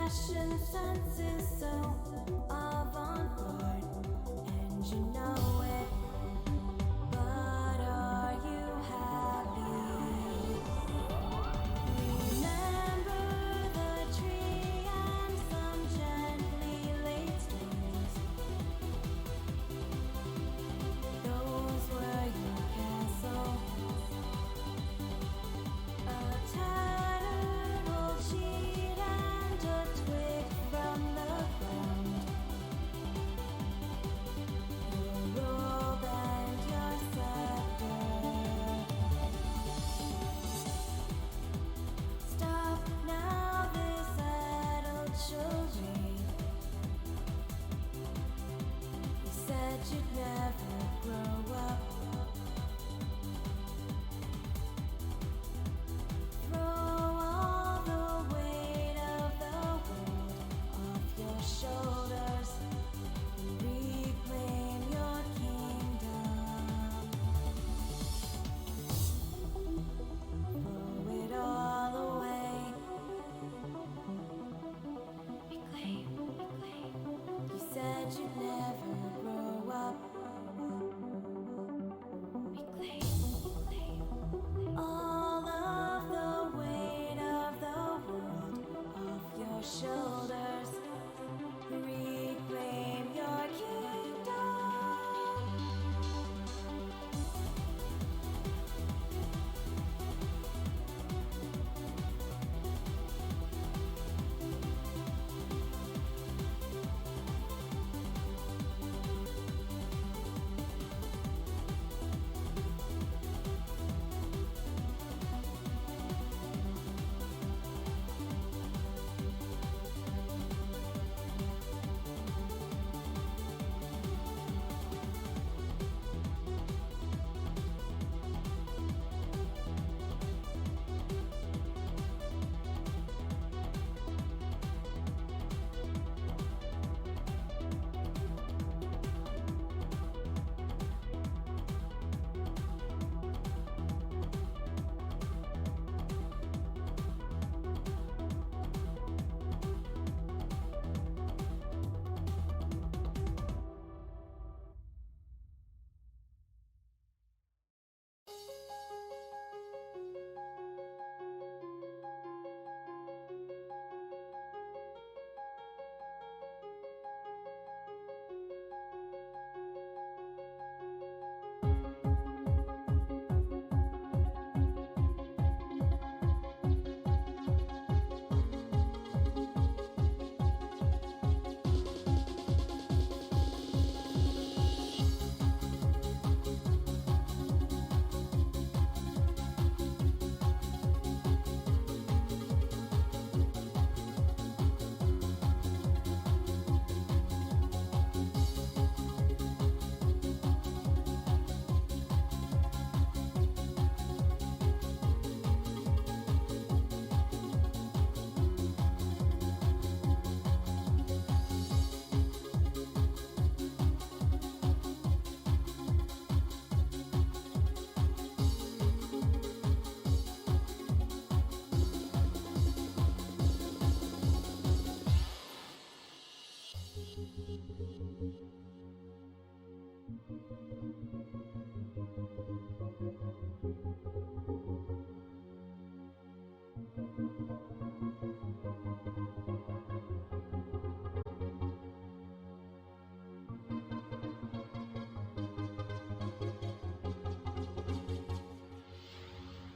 fashion sense is so avant-garde, and you know it. But are you happy? Remember the tree and some gently laid stones. Those were your castle. A tattered old sheet and a twig from the ground. Your robe and your scepter. Stop now this adult children. You said you'd never grow up. Throw all the weight of the world off your shoulders. Reclaim your kingdom. Throw it all away. Reclaim. You said you'd never grow up. Reclaim. All of the weight of the world off your shoulders. Reclaim your kingdom.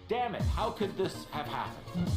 Damn it, how could this have happened?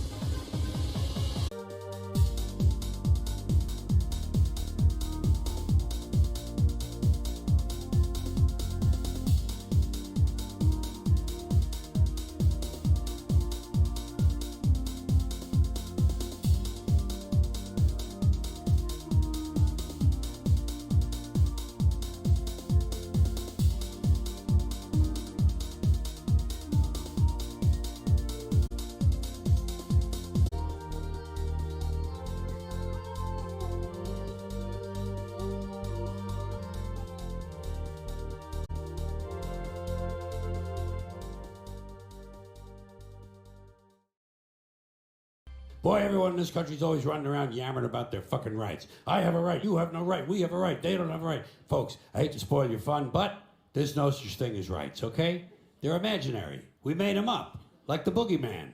Boy, everyone in this country's always running around yammering about their fucking rights. I have a right, you have no right, we have a right, they don't have a right. Folks, I hate to spoil your fun, but there's no such thing as rights, okay? They're imaginary. We made them up, like the boogeyman.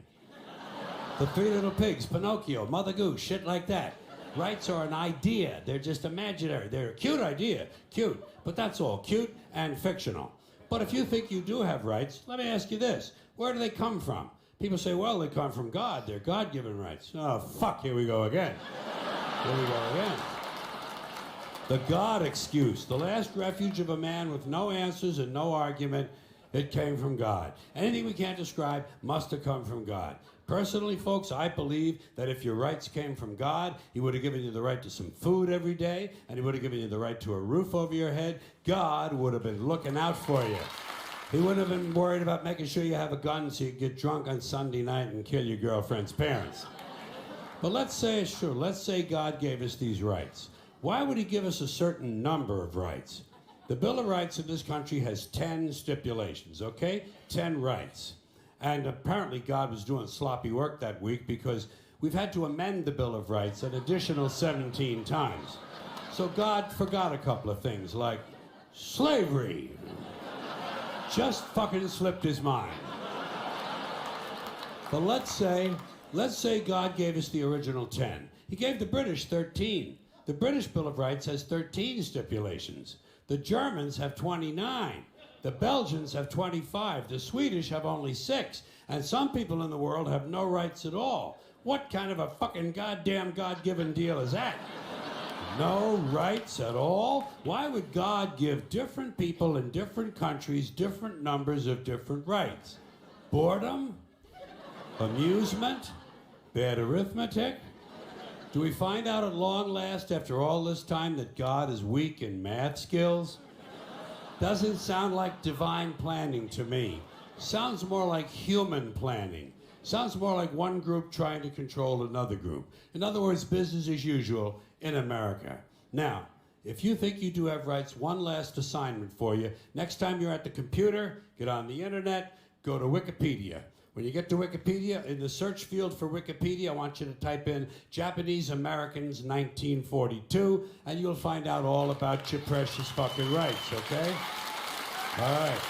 The Three Little Pigs, Pinocchio, Mother Goose, shit like that. Rights are an idea. They're just imaginary. They're a cute idea. Cute. But that's all. Cute and fictional. But if you think you do have rights, let me ask you this. Where do they come from? People say, well, they come from God. They're God-given rights. Oh, fuck, here we go again. Here we go again. The God excuse. The last refuge of a man with no answers and no argument. It came from God. Anything we can't describe must have come from God. Personally, folks, I believe that if your rights came from God, He would have given you the right to some food every day, and He would have given you the right to a roof over your head. God would have been looking out for you. He wouldn't have been worried about making sure you have a gun so you get drunk on Sunday night and kill your girlfriend's parents. But let's say it's true. Let's say God gave us these rights. Why would He give us a certain number of rights? The Bill of Rights in this country has 10 stipulations, okay? 10 rights. And apparently God was doing sloppy work that week because we've had to amend the Bill of Rights an additional 17 times. So God forgot a couple of things like slavery. Just fucking slipped His mind. But let's say God gave us the original 10. He gave the British 13. The British Bill of Rights has 13 stipulations. The Germans have 29. The Belgians have 25. The Swedish have only 6. And some people in the world have no rights at all. What kind of a fucking goddamn God-given deal is that? No rights at all? Why would God give different people in different countries different numbers of different rights? Boredom? Amusement? Bad arithmetic? Do we find out at long last, after all this time, that God is weak in math skills? Doesn't sound like divine planning to me. Sounds more like human planning. Sounds more like one group trying to control another group. In other words, business as usual in America. Now, if you think you do have rights, one last assignment for you. Next time you're at the computer, get on the internet, go to Wikipedia. When you get to Wikipedia, in the search field for Wikipedia, I want you to type in Japanese Americans 1942, and you'll find out all about your precious fucking rights, okay? All right.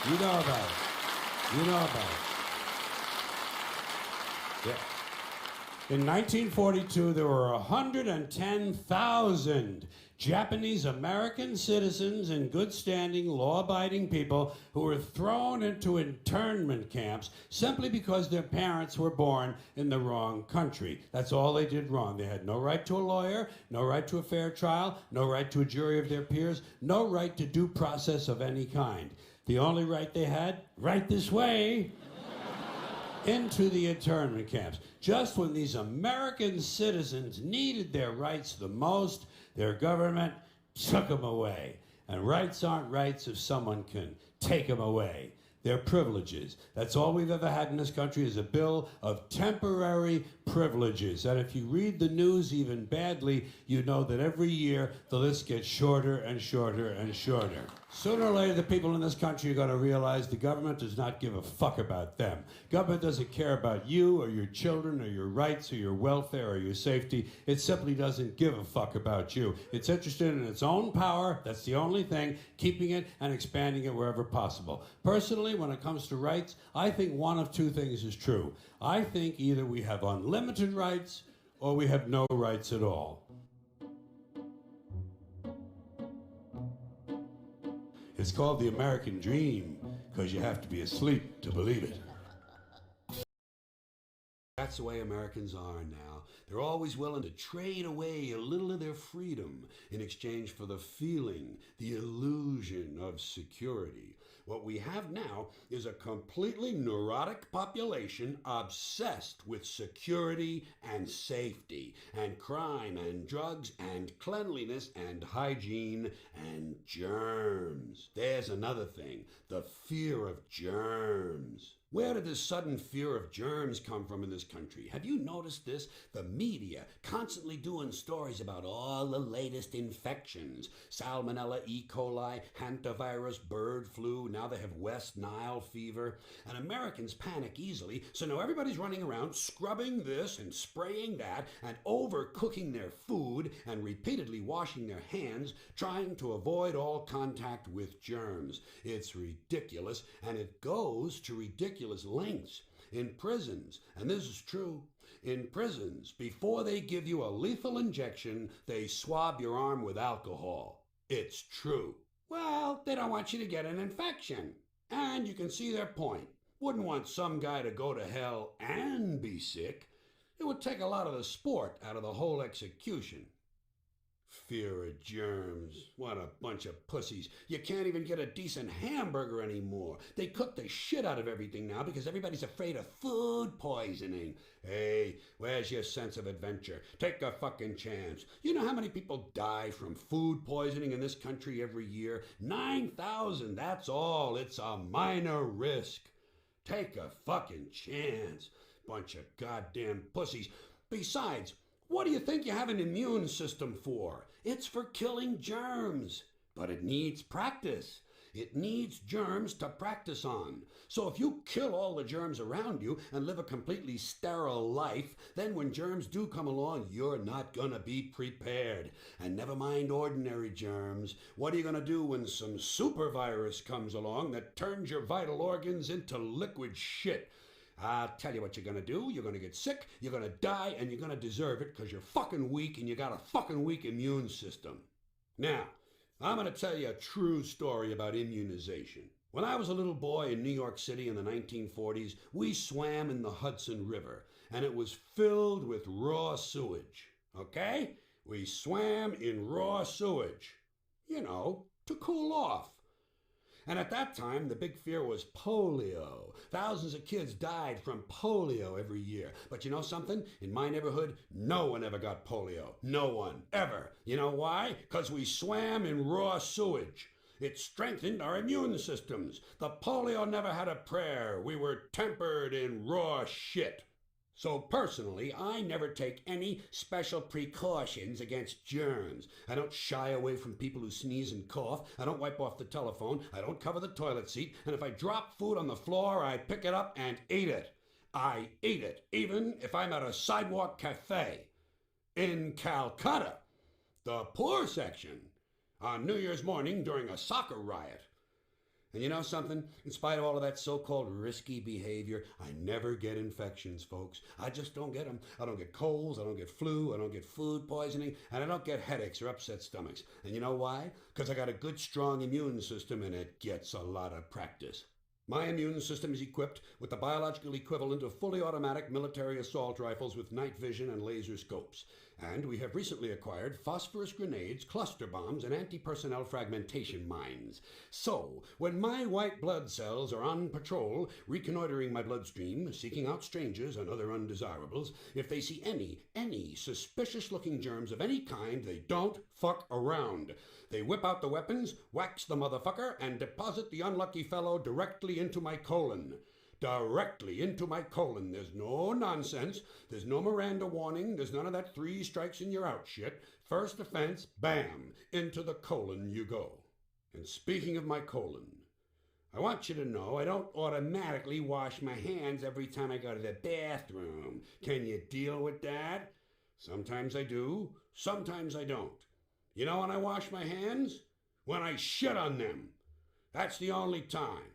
You know about it. You know about it. Yeah. In 1942, there were 110,000 Japanese American citizens and good standing, law-abiding people who were thrown into internment camps simply because their parents were born in the wrong country. That's all they did wrong. They had no right to a lawyer, no right to a fair trial, no right to a jury of their peers, no right to due process of any kind. The only right they had, right this way, into the internment camps. Just when these American citizens needed their rights the most, their government took them away. And rights aren't rights if someone can take them away. They're privileges. That's all we've ever had in this country is a bill of temporary privileges. And if you read the news even badly, you know that every year the list gets shorter and shorter and shorter. Sooner or later, the people in this country are going to realize the government does not give a fuck about them. Government doesn't care about you or your children or your rights or your welfare or your safety. It simply doesn't give a fuck about you. It's interested in its own power. That's the only thing, keeping it and expanding it wherever possible. Personally, when it comes to rights, I think one of two things is true. I think either we have unlimited rights or we have no rights at all. It's called the American dream because you have to be asleep to believe it. That's the way Americans are now. They're always willing to trade away a little of their freedom in exchange for the feeling, the illusion of security. What we have now is a completely neurotic population obsessed with security and safety and crime and drugs and cleanliness and hygiene and germs. There's another thing, the fear of germs. Where did this sudden fear of germs come from in this country? Have you noticed this? The media constantly doing stories about all the latest infections. Salmonella, E. coli, hantavirus, bird flu, now they have West Nile fever. And Americans panic easily, so now everybody's running around scrubbing this and spraying that and overcooking their food and repeatedly washing their hands, trying to avoid all contact with germs. It's ridiculous, and it goes to ridiculous lengths. In prisons, and this is true, in prisons, before they give you a lethal injection, they swab your arm with alcohol. It's true. Well, they don't want you to get an infection. And you can see their point. Wouldn't want some guy to go to hell and be sick. It would take a lot of the sport out of the whole execution. Fear of germs. What a bunch of pussies. You can't even get a decent hamburger anymore. They cook the shit out of everything now because everybody's afraid of food poisoning. Hey, where's your sense of adventure? Take a fucking chance. You know how many people die from food poisoning in this country every year? 9,000, that's all. It's a minor risk. Take a fucking chance. Bunch of goddamn pussies. Besides, what do you think you have an immune system for? It's for killing germs. But it needs practice. It needs germs to practice on. So if you kill all the germs around you and live a completely sterile life, then when germs do come along, you're not gonna be prepared. And never mind ordinary germs. What are you gonna do when some super virus comes along that turns your vital organs into liquid shit? I'll tell you what you're gonna do. You're gonna get sick, you're gonna die, and you're gonna deserve it because you're fucking weak and you got a fucking weak immune system. Now, I'm gonna tell you a true story about immunization. When I was a little boy in New York City in the 1940s, we swam in the Hudson River, and it was filled with raw sewage. Okay? We swam in raw sewage. You know, to cool off. And at that time, the big fear was polio. Thousands of kids died from polio every year. But you know something? In my neighborhood, no one ever got polio. No one, ever. You know why? Because we swam in raw sewage. It strengthened our immune systems. The polio never had a prayer. We were tempered in raw shit. So personally, I never take any special precautions against germs. I don't shy away from people who sneeze and cough. I don't wipe off the telephone. I don't cover the toilet seat. And if I drop food on the floor, I pick it up and eat it. I eat it, even if I'm at a sidewalk cafe. In Calcutta, the poor section, on New Year's morning during a soccer riot. And you know something? In spite of all of that so-called risky behavior, I never get infections, folks. I just don't get them. I don't get colds, I don't get flu, I don't get food poisoning, and I don't get headaches or upset stomachs. And you know why? Because I got a good, strong immune system, and it gets a lot of practice. My immune system is equipped with the biological equivalent of fully automatic military assault rifles with night vision and laser scopes. And we have recently acquired phosphorus grenades, cluster bombs, and anti-personnel fragmentation mines. So, when my white blood cells are on patrol, reconnoitering my bloodstream, seeking out strangers and other undesirables, if they see any suspicious-looking germs of any kind, they don't fuck around. They whip out the weapons, wax the motherfucker, and deposit the unlucky fellow directly into my colon. Directly into my colon. There's no nonsense. There's no Miranda warning. There's none of that 3 strikes and you're out shit. First offense, bam, into the colon you go. And speaking of my colon, I want you to know I don't automatically wash my hands every time I go to the bathroom. Can you deal with that? Sometimes I do. Sometimes I don't. You know when I wash my hands? When I shit on them. That's the only time.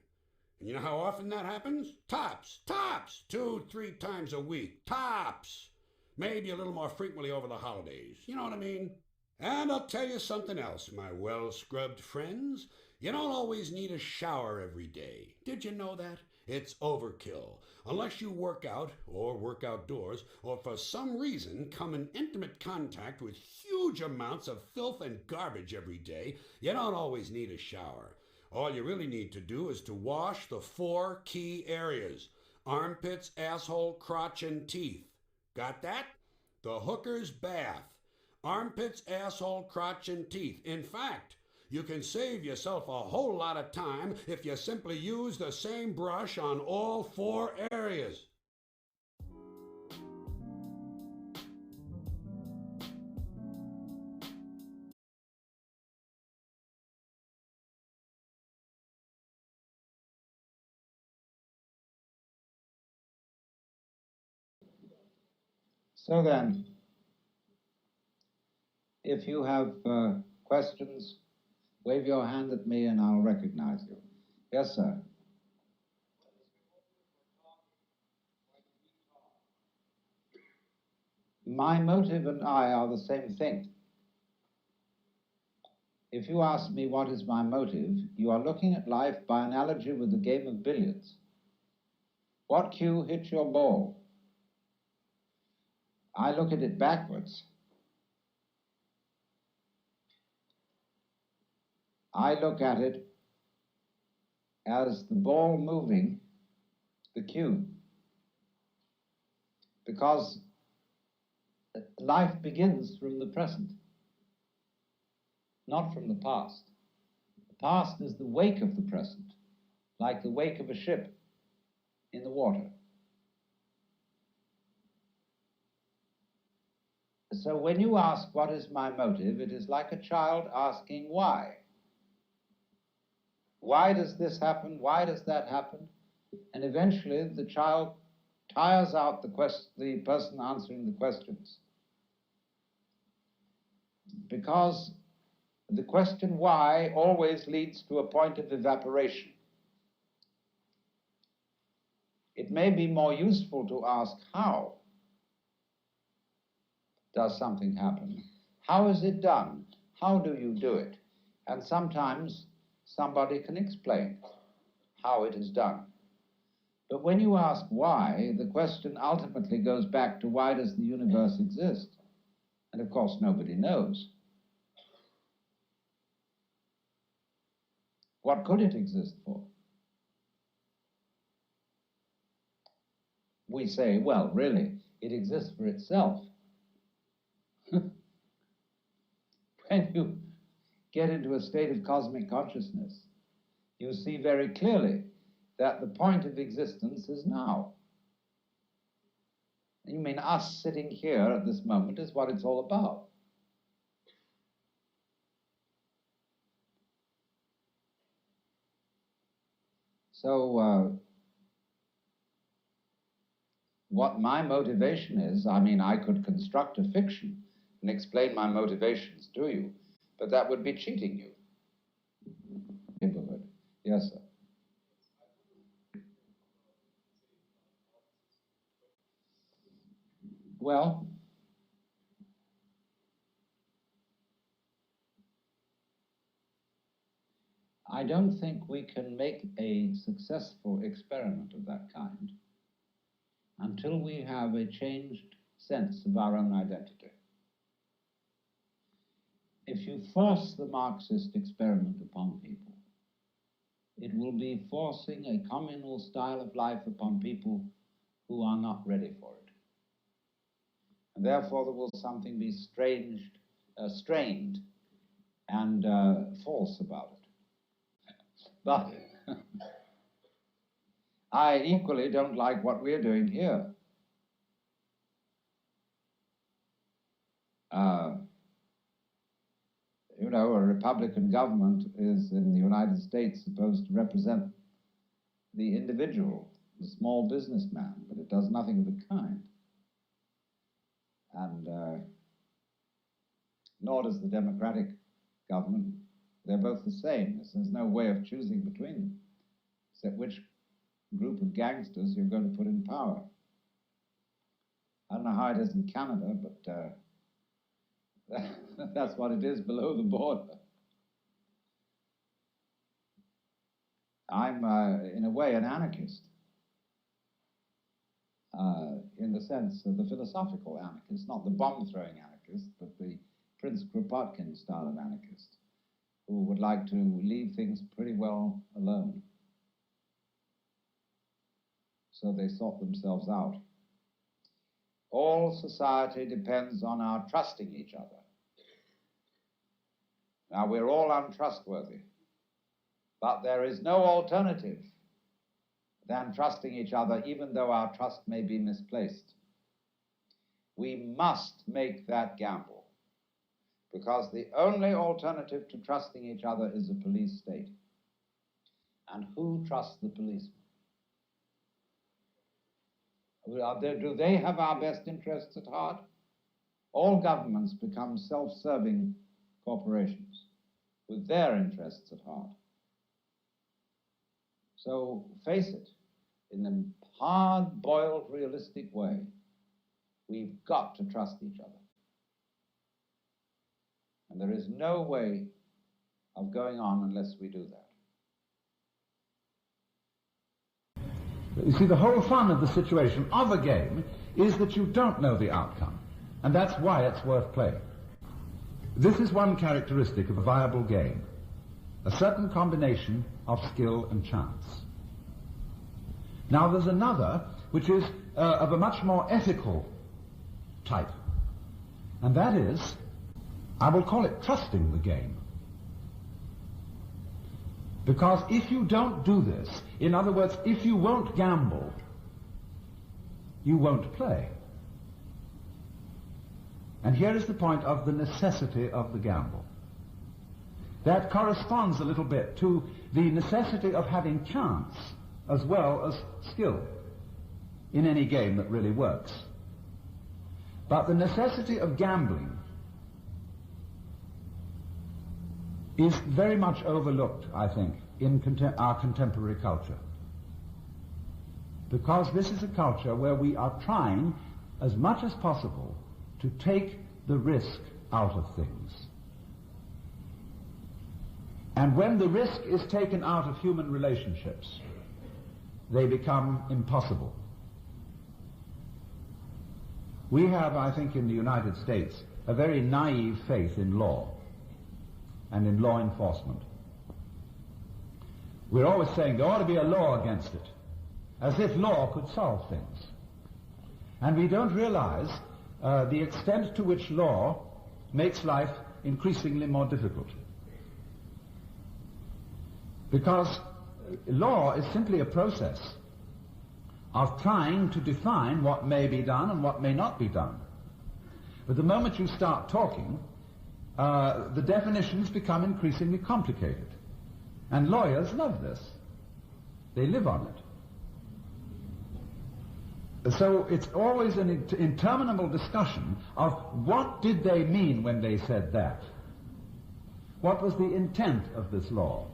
And you know how often that happens? Tops. 2-3 times a week. Tops. Maybe a little more frequently over the holidays. You know what I mean? And I'll tell you something else, my well-scrubbed friends. You don't always need a shower every day. Did you know that? It's overkill. Unless you work out, or work outdoors, or for some reason come in intimate contact with huge amounts of filth and garbage every day, you don't always need a shower. All you really need to do is to wash the 4 key areas: armpits, asshole, crotch, and teeth. Got that? The hooker's bath. Armpits, asshole, crotch, and teeth. In fact, You can save yourself a whole lot of time if you simply use the same brush on all 4 areas. So then, if you have questions, wave your hand at me and I'll recognize you. Yes, sir. My motive and I are the same thing. If you ask me what is my motive, you are looking at life by analogy with the game of billiards. What cue hits your ball? I look at it backwards. I look at it as the ball moving the cue. Because life begins from the present, not from the past. The past is the wake of the present, like the wake of a ship in the water. So when you ask what is my motive, it is like a child asking why. Why does this happen? Why does that happen? And eventually the child tires out the person answering the questions. Because the question why always leads to a point of evaporation. It may be more useful to ask how does something happen? How is it done? How do you do it? And sometimes somebody can explain how it is done. But when you ask why, the question ultimately goes back to why does the universe exist? And of course, nobody knows. What could it exist for? We say, well, really, it exists for itself. When you get into a state of cosmic consciousness, you see very clearly that the point of existence is now. You mean us sitting here at this moment is what it's all about. So, what my motivation is, I mean, I could construct a fiction and explain my motivations to you, but that would be cheating you. Neighborhood. Yes, sir. Well, I don't think we can make a successful experiment of that kind until we have a changed sense of our own identity. If you force the Marxist experiment upon people, it will be forcing a communal style of life upon people who are not ready for it. And therefore there will something be strained and false about it. But I equally don't like what we're doing here. You know, a Republican government is in the United States supposed to represent the individual, the small businessman, but it does nothing of the kind. And nor does the Democratic government. They're both the same. There's no way of choosing between them, except which group of gangsters you're going to put in power. I don't know how it is in Canada, but that's what it is below the border. I'm, in a way, an anarchist, in the sense of the philosophical anarchist, not the bomb-throwing anarchist, but the Prince Kropotkin style of anarchist, who would like to leave things pretty well alone. So they sort themselves out. All society depends on our trusting each other. Now, we're all untrustworthy, but there is no alternative than trusting each other, even though our trust may be misplaced. We must make that gamble, because the only alternative to trusting each other is a police state. And who trusts the policeman? Do they have our best interests at heart? All governments become self-serving corporations with their interests at heart. So face it, in a hard-boiled, realistic way, we've got to trust each other. And there is no way of going on unless we do that. You see, the whole fun of the situation of a game is that you don't know the outcome, and that's why it's worth playing. This is one characteristic of a viable game, a certain combination of skill and chance. Now there's another which is of a much more ethical type, and that is, I will call it trusting the game. Because if you don't do this, in other words, if you won't gamble, you won't play. And here is the point of the necessity of the gamble. That corresponds a little bit to the necessity of having chance as well as skill in any game that really works. But the necessity of gambling is very much overlooked, I think, in our contemporary culture. Because this is a culture where we are trying, as much as possible, to take the risk out of things. And when the risk is taken out of human relationships, they become impossible. We have, I think, in the United States, a very naive faith in law and in law enforcement. We're always saying there ought to be a law against it, as if law could solve things. And we don't realize the extent to which law makes life increasingly more difficult. Because law is simply a process of trying to define what may be done and what may not be done. But the moment you start talking, the definitions become increasingly complicated. And lawyers love this. They live on it. So it's always an interminable discussion of what did they mean when they said that? What was the intent of this law?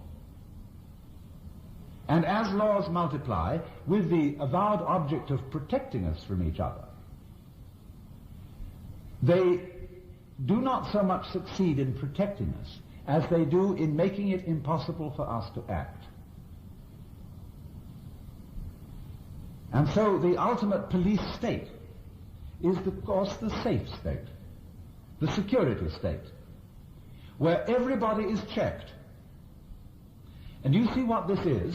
And as laws multiply, with the avowed object of protecting us from each other, they do not so much succeed in protecting us as they do in making it impossible for us to act. And so the ultimate police state is, of course, the safe state, the security state, where everybody is checked. And you see what this is?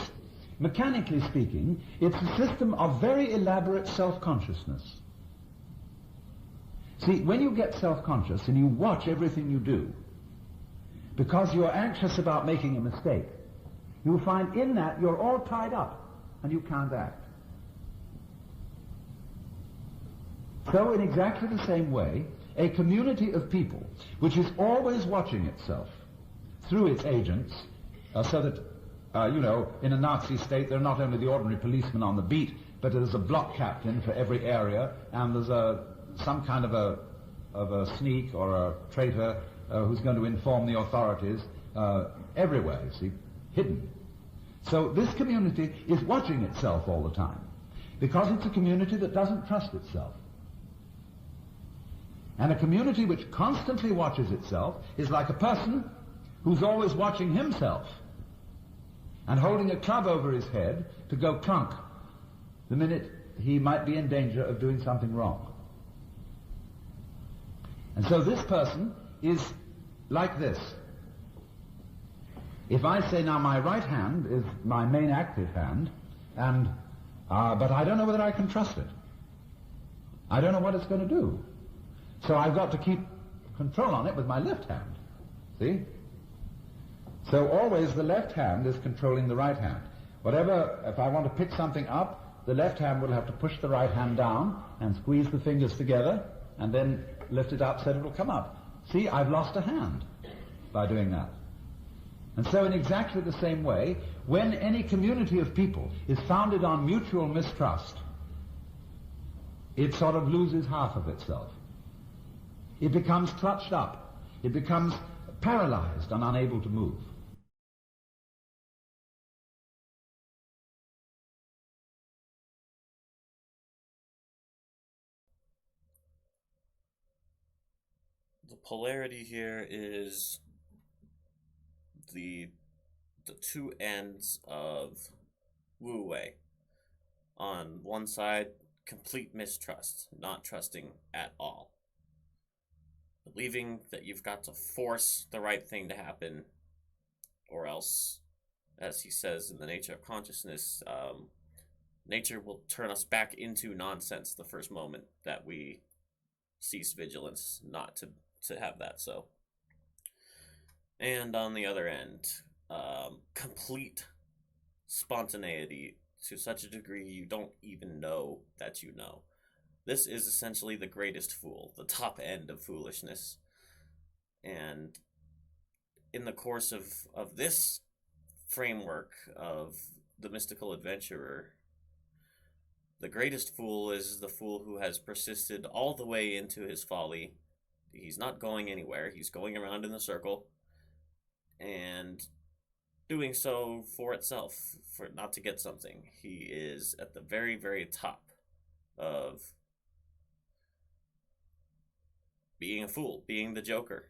Mechanically speaking, it's a system of very elaborate self-consciousness. See, when you get self-conscious and you watch everything you do, because you're anxious about making a mistake, you'll find in that you're all tied up and you can't act. So in exactly the same way, a community of people which is always watching itself through its agents, so that, in a Nazi state there are not only the ordinary policemen on the beat, but there's a block captain for every area, and there's some kind of a sneak or a traitor who's going to inform the authorities everywhere, you see, hidden. So this community is watching itself all the time, because it's a community that doesn't trust itself. And a community which constantly watches itself is like a person who's always watching himself and holding a club over his head to go clunk the minute he might be in danger of doing something wrong. And so this person is like this. If I say now my right hand is my main active hand, and but I don't know whether I can trust it. I don't know what it's going to do. So I've got to keep control on it with my left hand. See? So always the left hand is controlling the right hand. Whatever, if I want to pick something up, the left hand will have to push the right hand down and squeeze the fingers together and then lift it up so that it will come up. See, I've lost a hand by doing that. And so in exactly the same way, when any community of people is founded on mutual mistrust, it sort of loses half of itself. It becomes clutched up. It becomes paralyzed and unable to move. The polarity here is the two ends of Wu Wei. On one side, complete mistrust, not trusting at all. Believing that you've got to force the right thing to happen, or else, as he says in The Nature of Consciousness, nature will turn us back into nonsense the first moment that we cease vigilance not to have that so. And on the other end, complete spontaneity to such a degree you don't even know that you know. This is essentially the greatest fool, the top end of foolishness. And in the course of this framework of the mystical adventurer, the greatest fool is the fool who has persisted all the way into his folly. He's not going anywhere. He's going around in the circle and doing so for itself, for not to get something. He is at the very, very top of being a fool, being the Joker,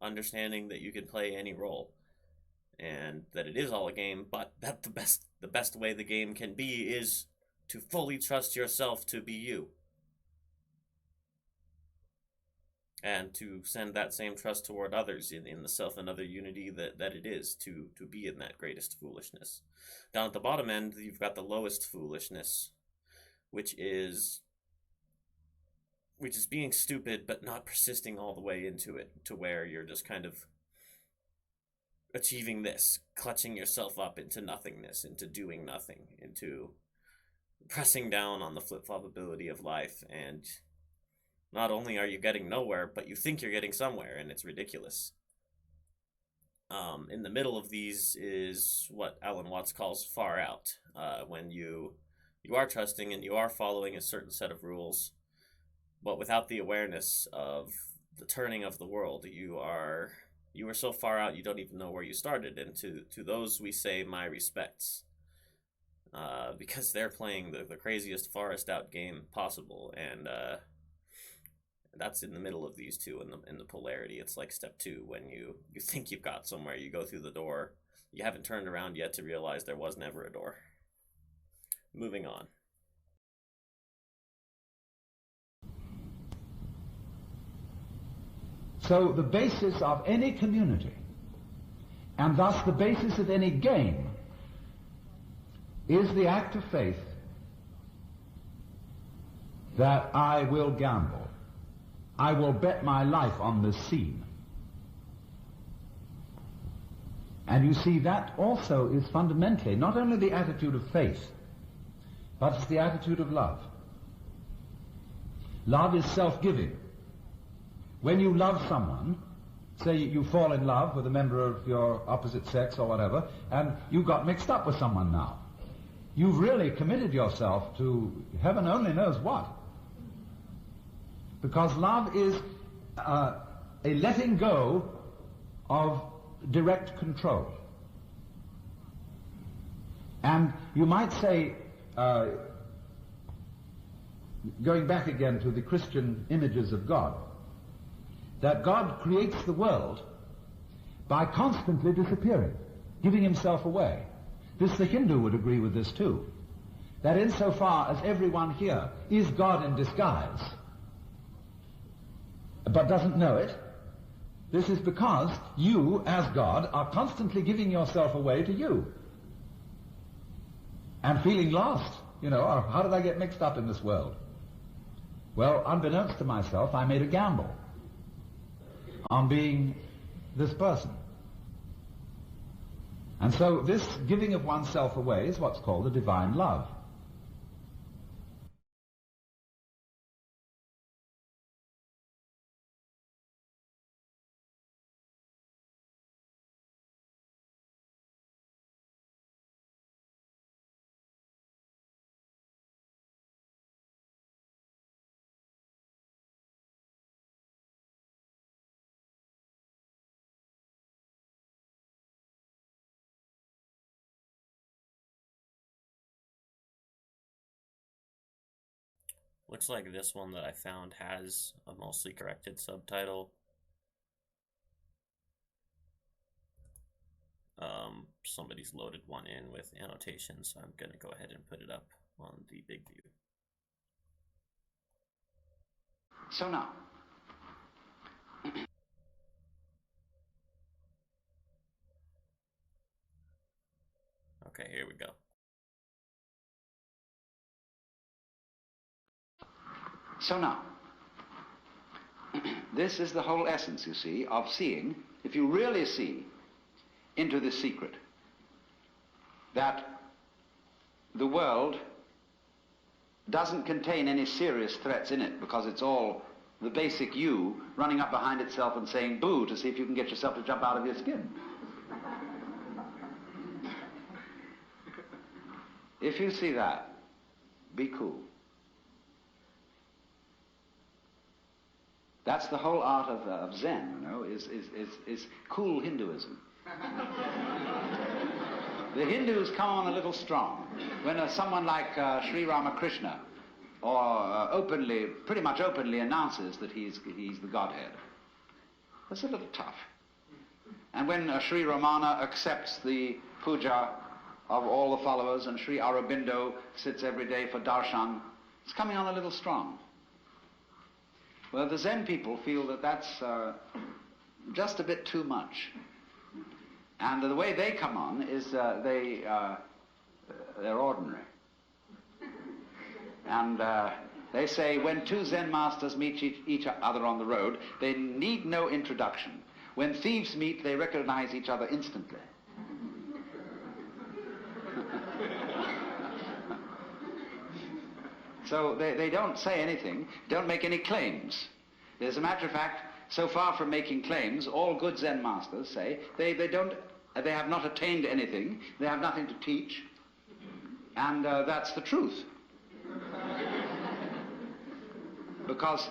understanding that you can play any role and that it is all a game, but that the best way the game can be is to fully trust yourself to be you. And to send that same trust toward others in the self and other unity that it is to be in that greatest foolishness. Down at the bottom end, you've got the lowest foolishness, which is being stupid but not persisting all the way into it, to where you're just kind of achieving this, clutching yourself up into nothingness, into doing nothing, into pressing down on the flip-flop ability of life, and not only are you getting nowhere, but you think you're getting somewhere, and it's ridiculous. In the middle of these is what Alan Watts calls far out, when you are trusting and you are following a certain set of rules, but without the awareness of the turning of the world. You are so far out you don't even know where you started, and to those we say my respects. Because they're playing the craziest farthest out game possible, and that's in the middle of these two in the polarity. It's like step 2, when you think you've got somewhere, you go through the door, you haven't turned around yet to realize there was never a door. Moving on. So the basis of any community, and thus the basis of any game, is the act of faith that I will gamble. I will bet my life on this scene. And you see, that also is fundamentally not only the attitude of faith, but it's the attitude of love. Love is self-giving. When you love someone, say you fall in love with a member of your opposite sex or whatever, and you got mixed up with someone now, you've really committed yourself to heaven only knows what. Because love is a letting go of direct control. And you might say, going back again to the Christian images of God, that God creates the world by constantly disappearing, giving himself away. The Hindu would agree with this too, that insofar as everyone here is God in disguise, but doesn't know it, this is because you, as God, are constantly giving yourself away to you and feeling lost. Or how did I get mixed up in this world? Well, unbeknownst to myself, I made a gamble on being this person. And so this giving of oneself away is what's called a divine love. Looks like this one that I found has a mostly corrected subtitle. Somebody's loaded one in with annotations, so I'm going to go ahead and put it up on the big view. So now, Okay, here we go. this is the whole essence, you see, of seeing, if you really see into this secret, that the world doesn't contain any serious threats in it, because it's all the basic you running up behind itself and saying boo to see if you can get yourself to jump out of your skin. If you see that, be cool. That's the whole art of Zen, you know, is cool Hinduism. The Hindus come on a little strong when someone like Sri Ramakrishna pretty much openly announces that he's the Godhead. That's a little tough. And when Sri Ramana accepts the puja of all the followers and Sri Aurobindo sits every day for darshan, it's coming on a little strong. Well, the Zen people feel that that's just a bit too much. And the way they come on is they're ordinary. And they say when two Zen masters meet each other on the road, they need no introduction. When thieves meet, they recognize each other instantly. So they don't say anything, don't make any claims. As a matter of fact, so far from making claims, all good Zen masters say they have not attained anything, they have nothing to teach, and that's the truth. Because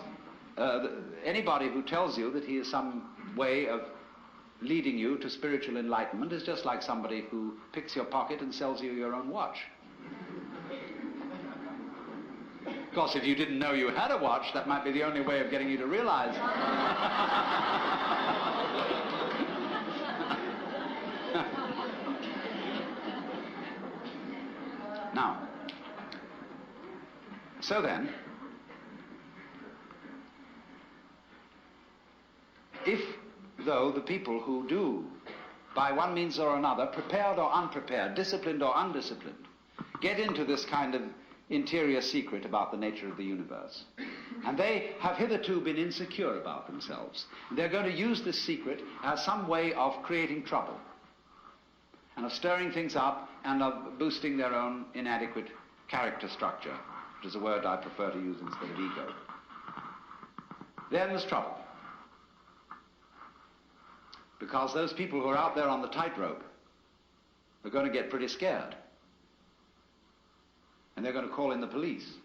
anybody who tells you that he is some way of leading you to spiritual enlightenment is just like somebody who picks your pocket and sells you your own watch. Of course, if you didn't know you had a watch, that might be the only way of getting you to realize. Now, so then, if, though, the people who do, by one means or another, prepared or unprepared, disciplined or undisciplined, get into this kind of interior secret about the nature of the universe, and they have hitherto been insecure about themselves, they're going to use this secret as some way of creating trouble, and of stirring things up, and of boosting their own inadequate character structure, which is a word I prefer to use instead of ego. Then there's trouble. Because those people who are out there on the tightrope are going to get pretty scared. And they're going to call in the police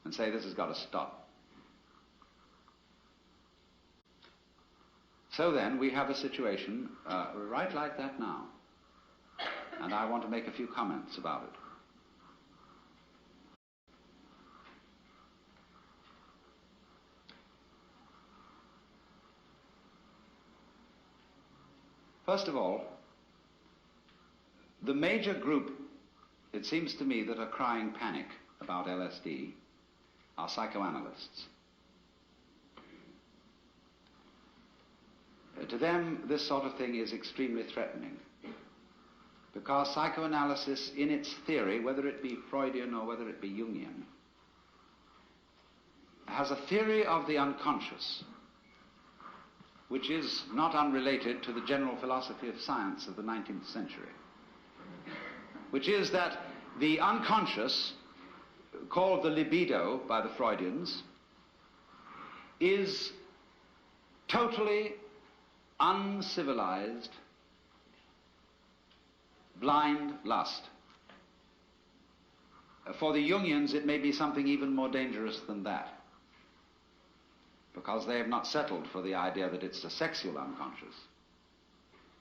and say this has got to stop. So then we have a situation right like that now. And I want to make a few comments about it. First of all, the major group, it seems to me, that are crying panic about LSD are psychoanalysts. To them, this sort of thing is extremely threatening, because psychoanalysis, in its theory, whether it be Freudian or whether it be Jungian, has a theory of the unconscious which is not unrelated to the general philosophy of science of the 19th century, which is that the unconscious, called the libido by the Freudians, is totally uncivilized, blind lust. For the Jungians, it may be something even more dangerous than that, because they have not settled for the idea that it's a sexual unconscious.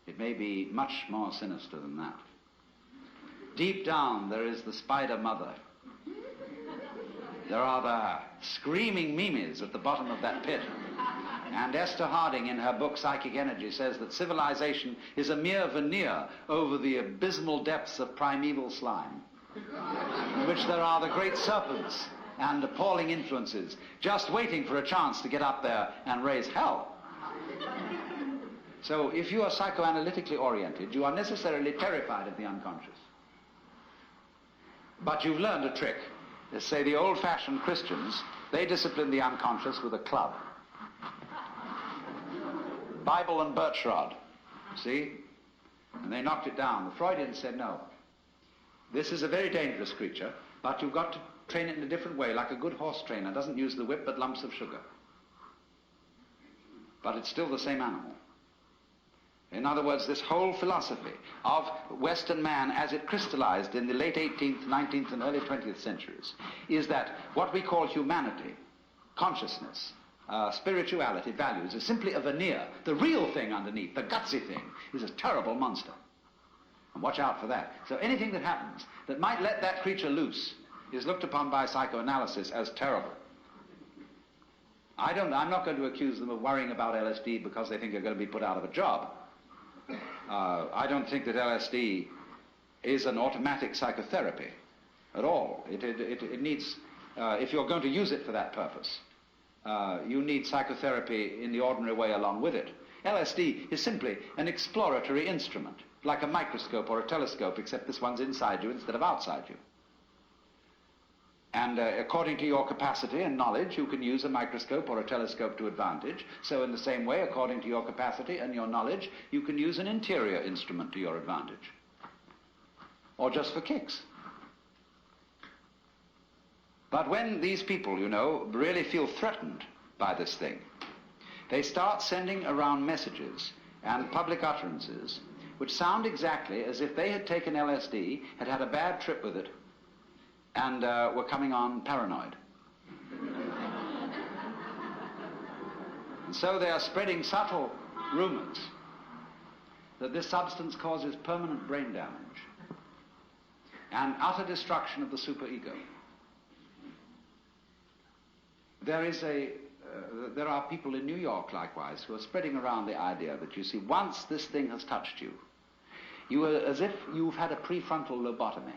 It may be much more sinister than that. Deep down, there is the spider mother. There are the screaming mimes at the bottom of that pit. And Esther Harding, in her book Psychic Energy, says that civilization is a mere veneer over the abysmal depths of primeval slime, in which there are the great serpents and appalling influences just waiting for a chance to get up there and raise hell. So if you are psychoanalytically oriented, you are necessarily terrified of the unconscious. But you've learned a trick. Say the old-fashioned Christians, they discipline the unconscious with a club. Bible and birch rod, see? And they knocked it down. The Freudians said, no, this is a very dangerous creature, but you've got to train it in a different way, like a good horse trainer doesn't use the whip but lumps of sugar. But it's still the same animal. In other words, this whole philosophy of Western man as it crystallized in the late 18th, 19th, and early 20th centuries is that what we call humanity, consciousness, spirituality, values, is simply a veneer. The real thing underneath, the gutsy thing, is a terrible monster. And watch out for that. So anything that happens that might let that creature loose is looked upon by psychoanalysis as terrible. I'm not going to accuse them of worrying about LSD because they think they're going to be put out of a job. I don't think that LSD is an automatic psychotherapy at all. It needs, if you're going to use it for that purpose, you need psychotherapy in the ordinary way along with it. LSD is simply an exploratory instrument, like a microscope or a telescope, except this one's inside you instead of outside you. And according to your capacity and knowledge, you can use a microscope or a telescope to advantage. So in the same way, according to your capacity and your knowledge, you can use an interior instrument to your advantage. Or just for kicks. But when these people, you know, really feel threatened by this thing, they start sending around messages and public utterances which sound exactly as if they had taken LSD, had had a bad trip with it, and were coming on paranoid. And so they are spreading subtle rumors that this substance causes permanent brain damage and utter destruction of the superego. There are people in New York, likewise, who are spreading around the idea that, you see, once this thing has touched you, you are as if you've had a prefrontal lobotomy.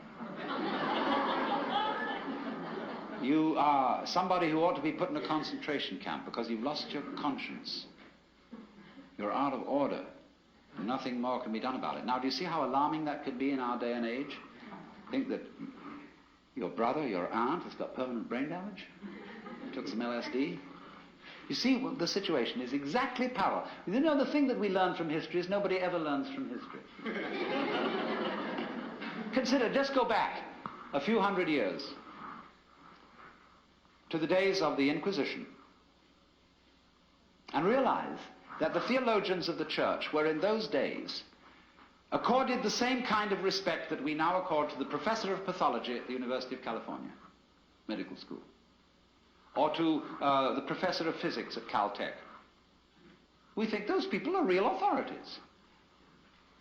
You are somebody who ought to be put in a concentration camp because you've lost your conscience. You're out of order. Nothing more can be done about it. Now, do you see how alarming that could be in our day and age? Think that your brother, your aunt, has got permanent brain damage? Took some LSD? You see, the situation is exactly parallel. You know, the thing that we learn from history is nobody ever learns from history. Consider, just go back a few hundred years to the days of the Inquisition and realize that the theologians of the church were in those days accorded the same kind of respect that we now accord to the professor of pathology at the University of California Medical School, or to the professor of physics at Caltech. We think those people are real authorities.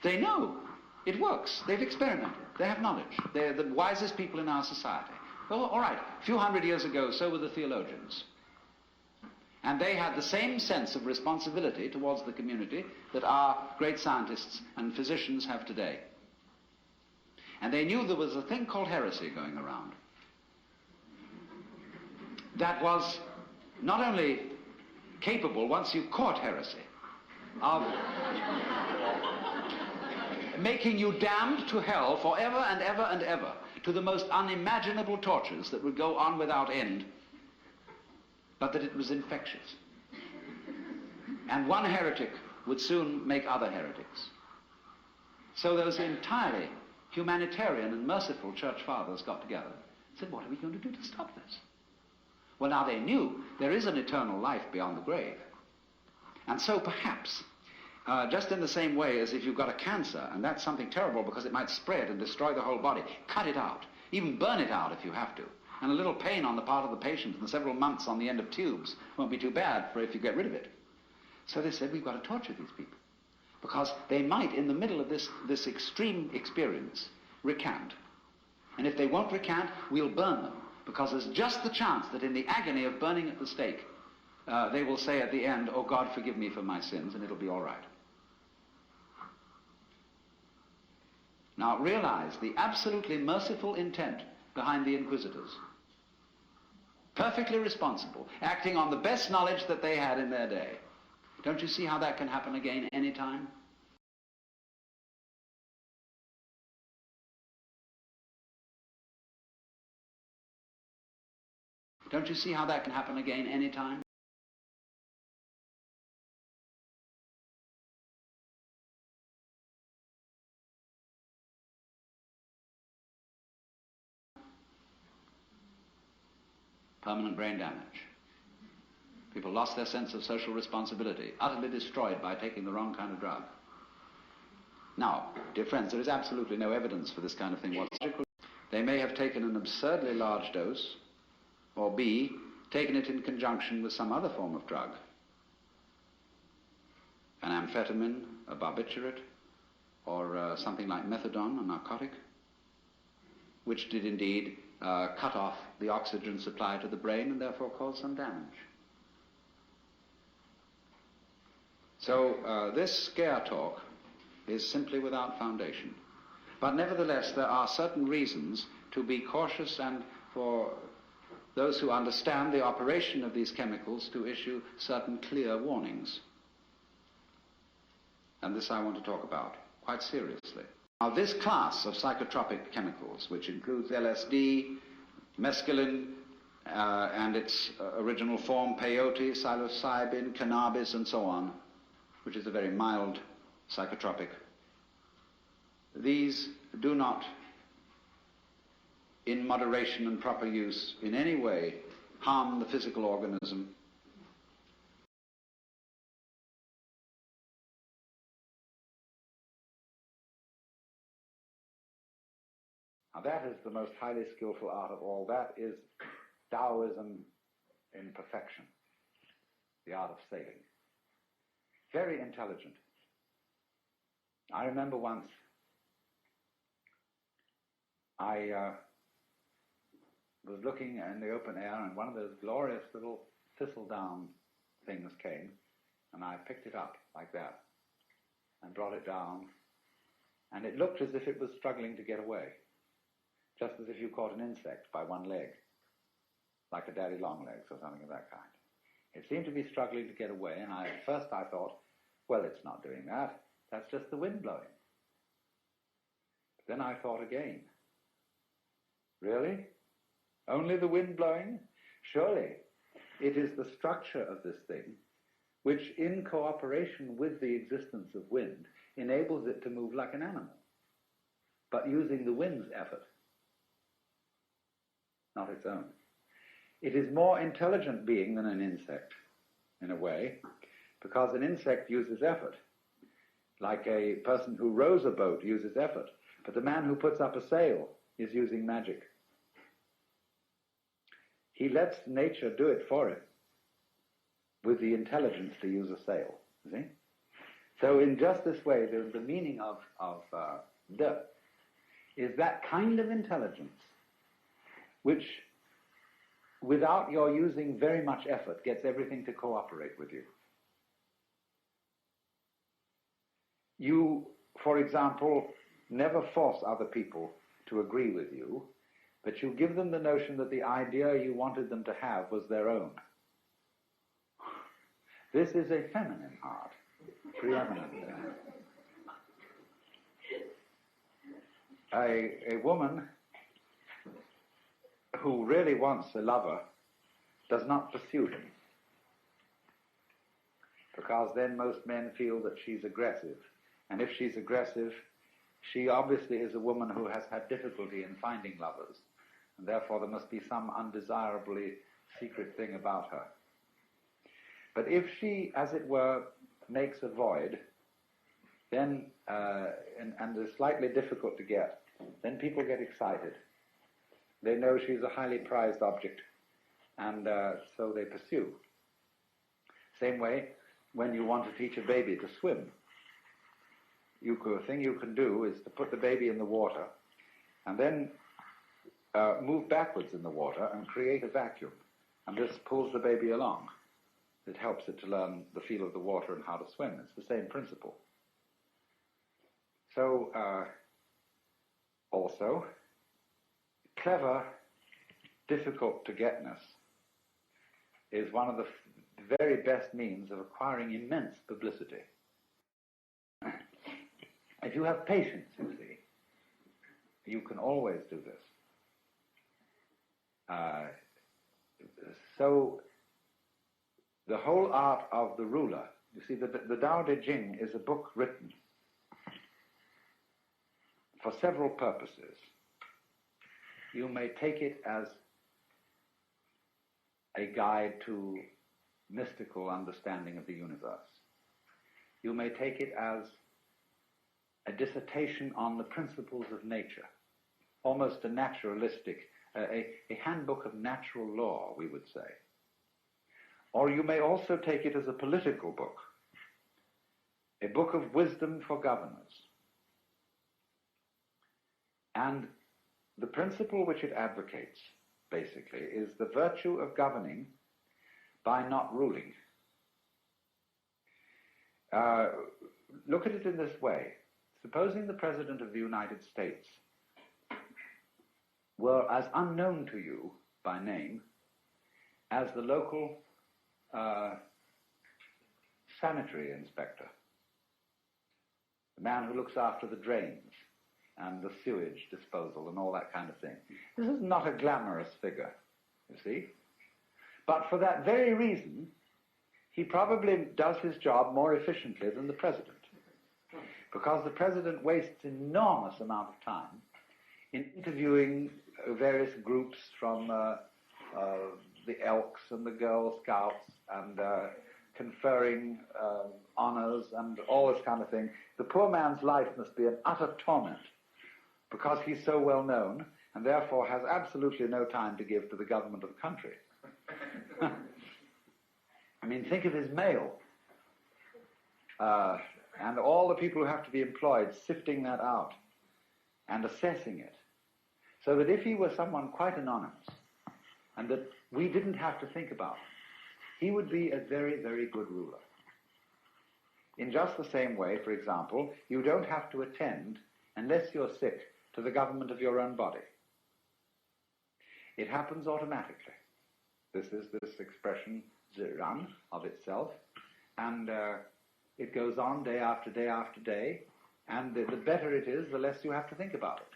They know it works. They've experimented. They have knowledge. They're the wisest people in our society. Well, all right, a few hundred years ago, so were the theologians. And they had the same sense of responsibility towards the community that our great scientists and physicians have today. And they knew there was a thing called heresy going around that was not only capable, once you caught heresy, of making you damned to hell forever and ever and ever, to the most unimaginable tortures that would go on without end, but that it was infectious. And one heretic would soon make other heretics. So those entirely humanitarian and merciful church fathers got together and said, what are we going to do to stop this? Well, now they knew there is an eternal life beyond the grave. And so perhaps, just in the same way as if you've got a cancer, and that's something terrible because it might spread and destroy the whole body, cut it out, even burn it out if you have to. And a little pain on the part of the patient and several months on the end of tubes won't be too bad for if you get rid of it. So they said, we've got to torture these people, because they might, in the middle of this extreme experience, recant. And if they won't recant, we'll burn them, because there's just the chance that in the agony of burning at the stake, they will say at the end, oh God, forgive me for my sins, and it'll be all right. Now realize the absolutely merciful intent behind the inquisitors. Perfectly responsible, acting on the best knowledge that they had in their day. Don't you see how that can happen again any time? Don't you see how that can happen again any time? Permanent brain damage. People lost their sense of social responsibility, utterly destroyed by taking the wrong kind of drug. Now, dear friends, there is absolutely no evidence for this kind of thing whatsoever. They may have taken an absurdly large dose, or B, taken it in conjunction with some other form of drug. An amphetamine, a barbiturate, or something like methadone, a narcotic, which did indeed cut off the oxygen supply to the brain and therefore cause some damage. So this scare talk is simply without foundation. But nevertheless, there are certain reasons to be cautious, and for those who understand the operation of these chemicals to issue certain clear warnings. And this I want to talk about quite seriously. Now, this class of psychotropic chemicals, which includes LSD, mescaline, and its original form, peyote, psilocybin, cannabis, and so on, which is a very mild psychotropic, these do not, in moderation and proper use, in any way harm the physical organism. Now that is the most highly skillful art of all. That is Taoism in perfection, the art of sailing. Very intelligent. I remember once I was looking in the open air, and one of those glorious little thistledown things came, and I picked it up like that and brought it down, and it looked as if it was struggling to get away, just as if you caught an insect by one leg, like a daddy long legs or something of that kind. It seemed to be struggling to get away, and at first I thought, well, it's not doing that. That's just the wind blowing. But then I thought again, really? Only the wind blowing? Surely it is the structure of this thing which, in cooperation with the existence of wind, enables it to move like an animal, but using the wind's effort, not its own. It is more intelligent being than an insect, in a way, because an insect uses effort. Like a person who rows a boat uses effort, but the man who puts up a sail is using magic. He lets nature do it for him with the intelligence to use a sail, you see? So in just this way, the meaning of de is that kind of intelligence which, without your using very much effort, gets everything to cooperate with you. You, for example, never force other people to agree with you, but you give them the notion that the idea you wanted them to have was their own. This is a feminine art, preeminently. A woman who really wants a lover does not pursue him, because then most men feel that she's aggressive. And if she's aggressive, she obviously is a woman who has had difficulty in finding lovers, and therefore there must be some undesirably secret thing about her. But if she, as it were, makes a void, then, and is slightly difficult to get, then people get excited. They know she's a highly prized object, and so they pursue. Same way, when you want to teach a baby to swim, the thing you can do is to put the baby in the water and then move backwards in the water and create a vacuum. And this pulls the baby along. It helps it to learn the feel of the water and how to swim. It's the same principle. So, also, clever, difficult to getness is one of the very best means of acquiring immense publicity. If you have patience, you see, you can always do this. So, the whole art of the ruler, you see, the Tao Te Ching is a book written for several purposes. You may take it as a guide to mystical understanding of the universe. You may take it as a dissertation on the principles of nature, almost a naturalistic, a handbook of natural law, we would say. Or you may also take it as a political book, a book of wisdom for governors. And the principle which it advocates, basically, is the virtue of governing by not ruling. Look at it in this way. Supposing the President of the United States were as unknown to you by name as the local sanitary inspector, the man who looks after the drains and the sewage disposal and all that kind of thing. This is not a glamorous figure, you see. But for that very reason, he probably does his job more efficiently than the President. Because the President wastes enormous amount of time in interviewing various groups from the Elks and the Girl Scouts and conferring honors and all this kind of thing. The poor man's life must be an utter torment because he's so well known and therefore has absolutely no time to give to the government of the country. I mean, think of his mail. And all the people who have to be employed sifting that out and assessing it. So that if he were someone quite anonymous and that we didn't have to think about him, he would be a very, very good ruler. In just the same way, for example, you don't have to attend, unless you're sick, to the government of your own body. It happens automatically. This is this expression, ziran, of itself, and it goes on day after day after day, and the better it is, the less you have to think about it.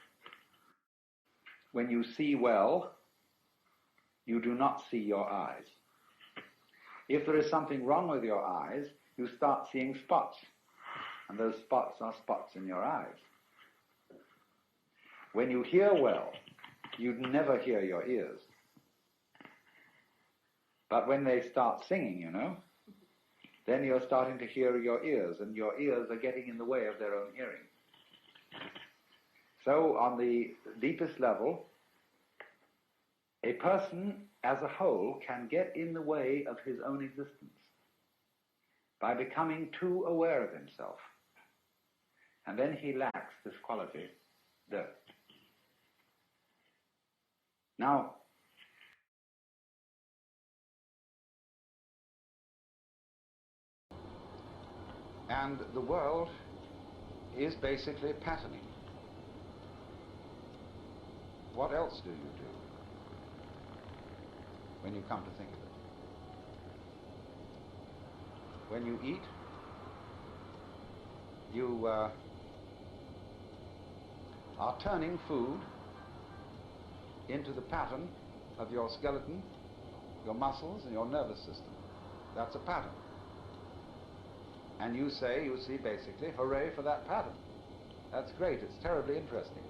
When you see well, you do not see your eyes. If there is something wrong with your eyes, you start seeing spots, and those spots are spots in your eyes. When you hear well, you never hear your ears. But when they start singing, you know, then you're starting to hear your ears, and your ears are getting in the way of their own hearing. So on the deepest level, a person as a whole can get in the way of his own existence by becoming too aware of himself. And then he lacks this quality, dearth. Now, and the world is basically patterning. What else do you do when you come to think of it? When you eat, you are turning food into the pattern of your skeleton, your muscles, and your nervous system. That's a pattern. And you say, you see, basically, hooray for that pattern. That's great, it's terribly interesting.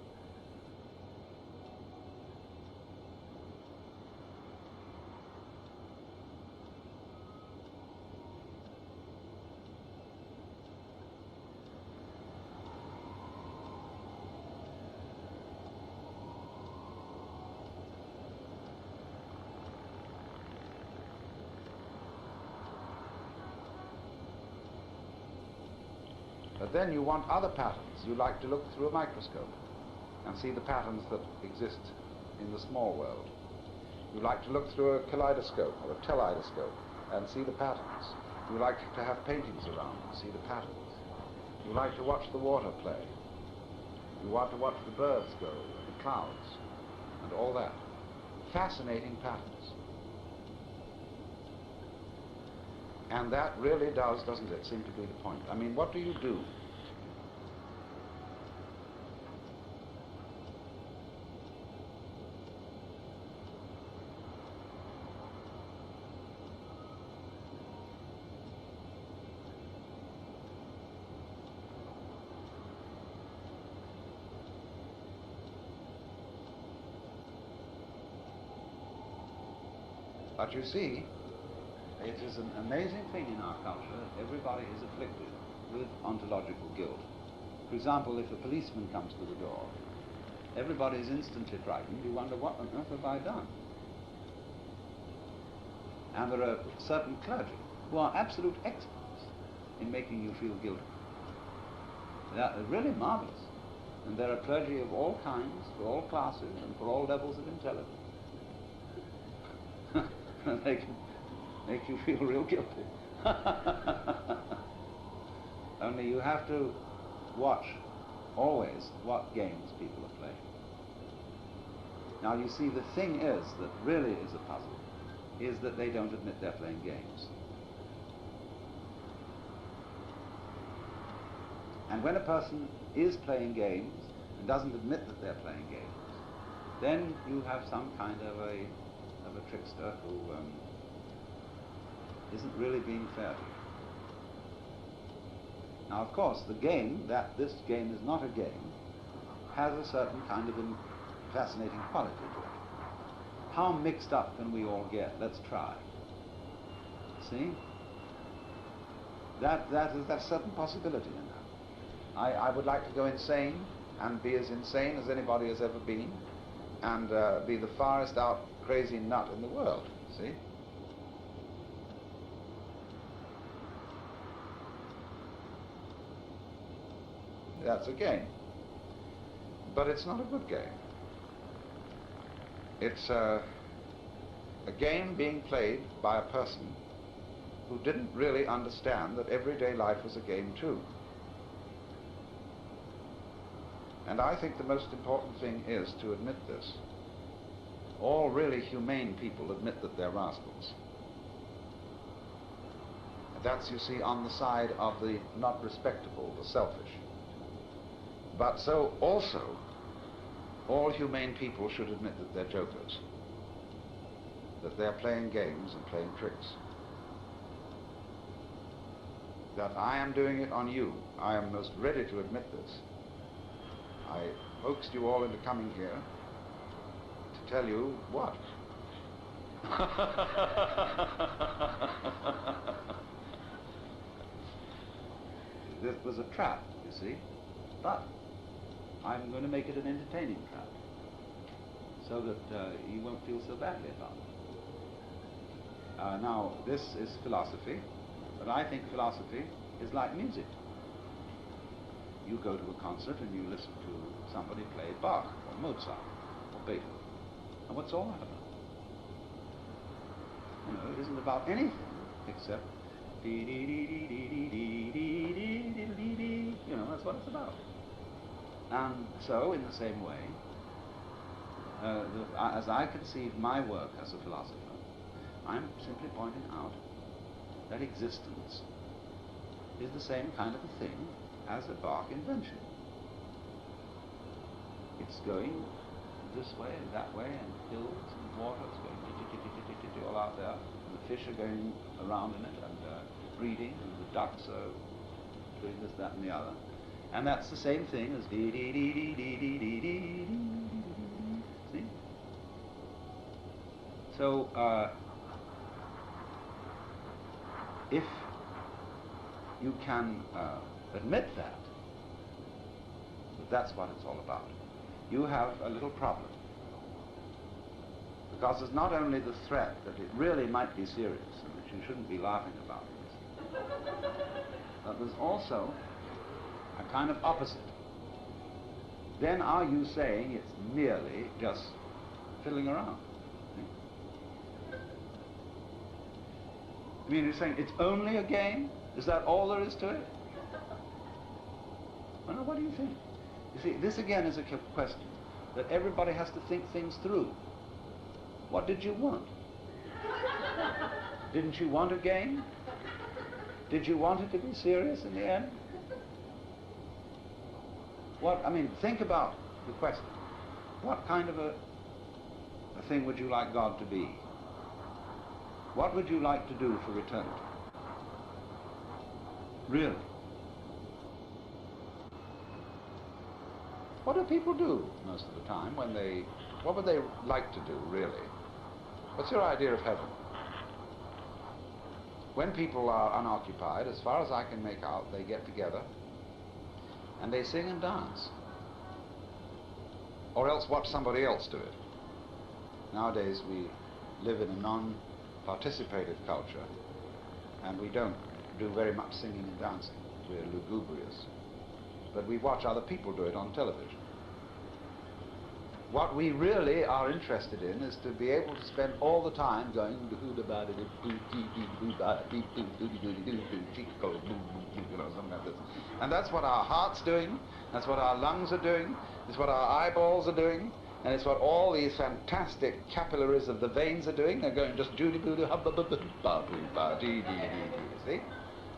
But then you want other patterns. You like to look through a microscope and see the patterns that exist in the small world. You like to look through a kaleidoscope or a teleidoscope and see the patterns. You like to have paintings around and see the patterns. You like to watch the water play. You want to watch the birds go, the clouds, and all that. Fascinating patterns. And that really does, doesn't it, seem to be the point. I mean, what do you do? But you see, it is an amazing thing in our culture that everybody is afflicted with ontological guilt. For example, if a policeman comes to the door, everybody is instantly frightened. You wonder, what on earth have I done? And there are certain clergy who are absolute experts in making you feel guilty. They are really marvelous. And there are clergy of all kinds, for all classes, and for all levels of intelligence. They can make you feel real guilty. Only you have to watch always what games people are playing. Now you see, the thing is that really is a puzzle, is that they don't admit they're playing games. And when a person is playing games and doesn't admit that they're playing games, then you have some kind of a trickster who isn't really being fair to you. Now, of course, the game, that this game is not a game, has a certain kind of fascinating quality to it. How mixed up can we all get? Let's try. See? That's a certain possibility in that. I would like to go insane and be as insane as anybody has ever been, and be the farthest out crazy nut in the world, see? That's a game. But it's not a good game. It's a game being played by a person who didn't really understand that everyday life was a game too. And I think the most important thing is to admit this. All really humane people admit that they're rascals. That's, you see, on the side of the not respectable, the selfish. But so also, all humane people should admit that they're jokers, that they're playing games and playing tricks. That I am doing it on you. I am most ready to admit this. I coaxed you all into coming here to tell you what? This was a trap, you see, but I'm going to make it an entertaining trap so that you won't feel so badly about it. Now, this is philosophy, but I think philosophy is like music. You go to a concert and you listen to somebody play Bach or Mozart or Beethoven. And what's all that about? You know, it isn't about anything except dee dee dee dee dee dee dee dee dee dee dee. You know, that's what it's about. And so, in the same way, as I conceive my work as a philosopher, I'm simply pointing out that existence is the same kind of a thing as a Bach invention. It's going this way and that way, and hills and water, it's going all out there, and the fish are going around in it, and breeding, and the ducks are doing this, that, and the other. And that's the same thing as dee dee dee dee dee dee dee dee dee. See? So, if you can admit that that's what it's all about, you have a little problem. Because it's not only the threat that it really might be serious and that you shouldn't be laughing about this, but there's also a kind of opposite. Then are you saying it's merely just fiddling around? I mean, you're saying it's only a game? Is that all there is to it? Well, no, what do you think? You see, this again is a question that everybody has to think things through. What did you want? Didn't you want a game? Did you want it to be serious in the end? What, I mean, think about the question. What kind of a thing would you like God to be? What would you like to do for eternity? Really? What do people do most of the time when they, what would they like to do, really? What's your idea of heaven? When people are unoccupied, as far as I can make out, they get together and they sing and dance. Or else watch somebody else do it. Nowadays we live in a non-participative culture and we don't do very much singing and dancing. We're lugubrious. But we watch other people do it on television. What we really are interested in is to be able to spend all the time going, you know, something like this. And that's what our heart's doing, that's what our lungs are doing, it's what our eyeballs are doing, and it's what all these fantastic capillaries of the veins are doing. They're going just see?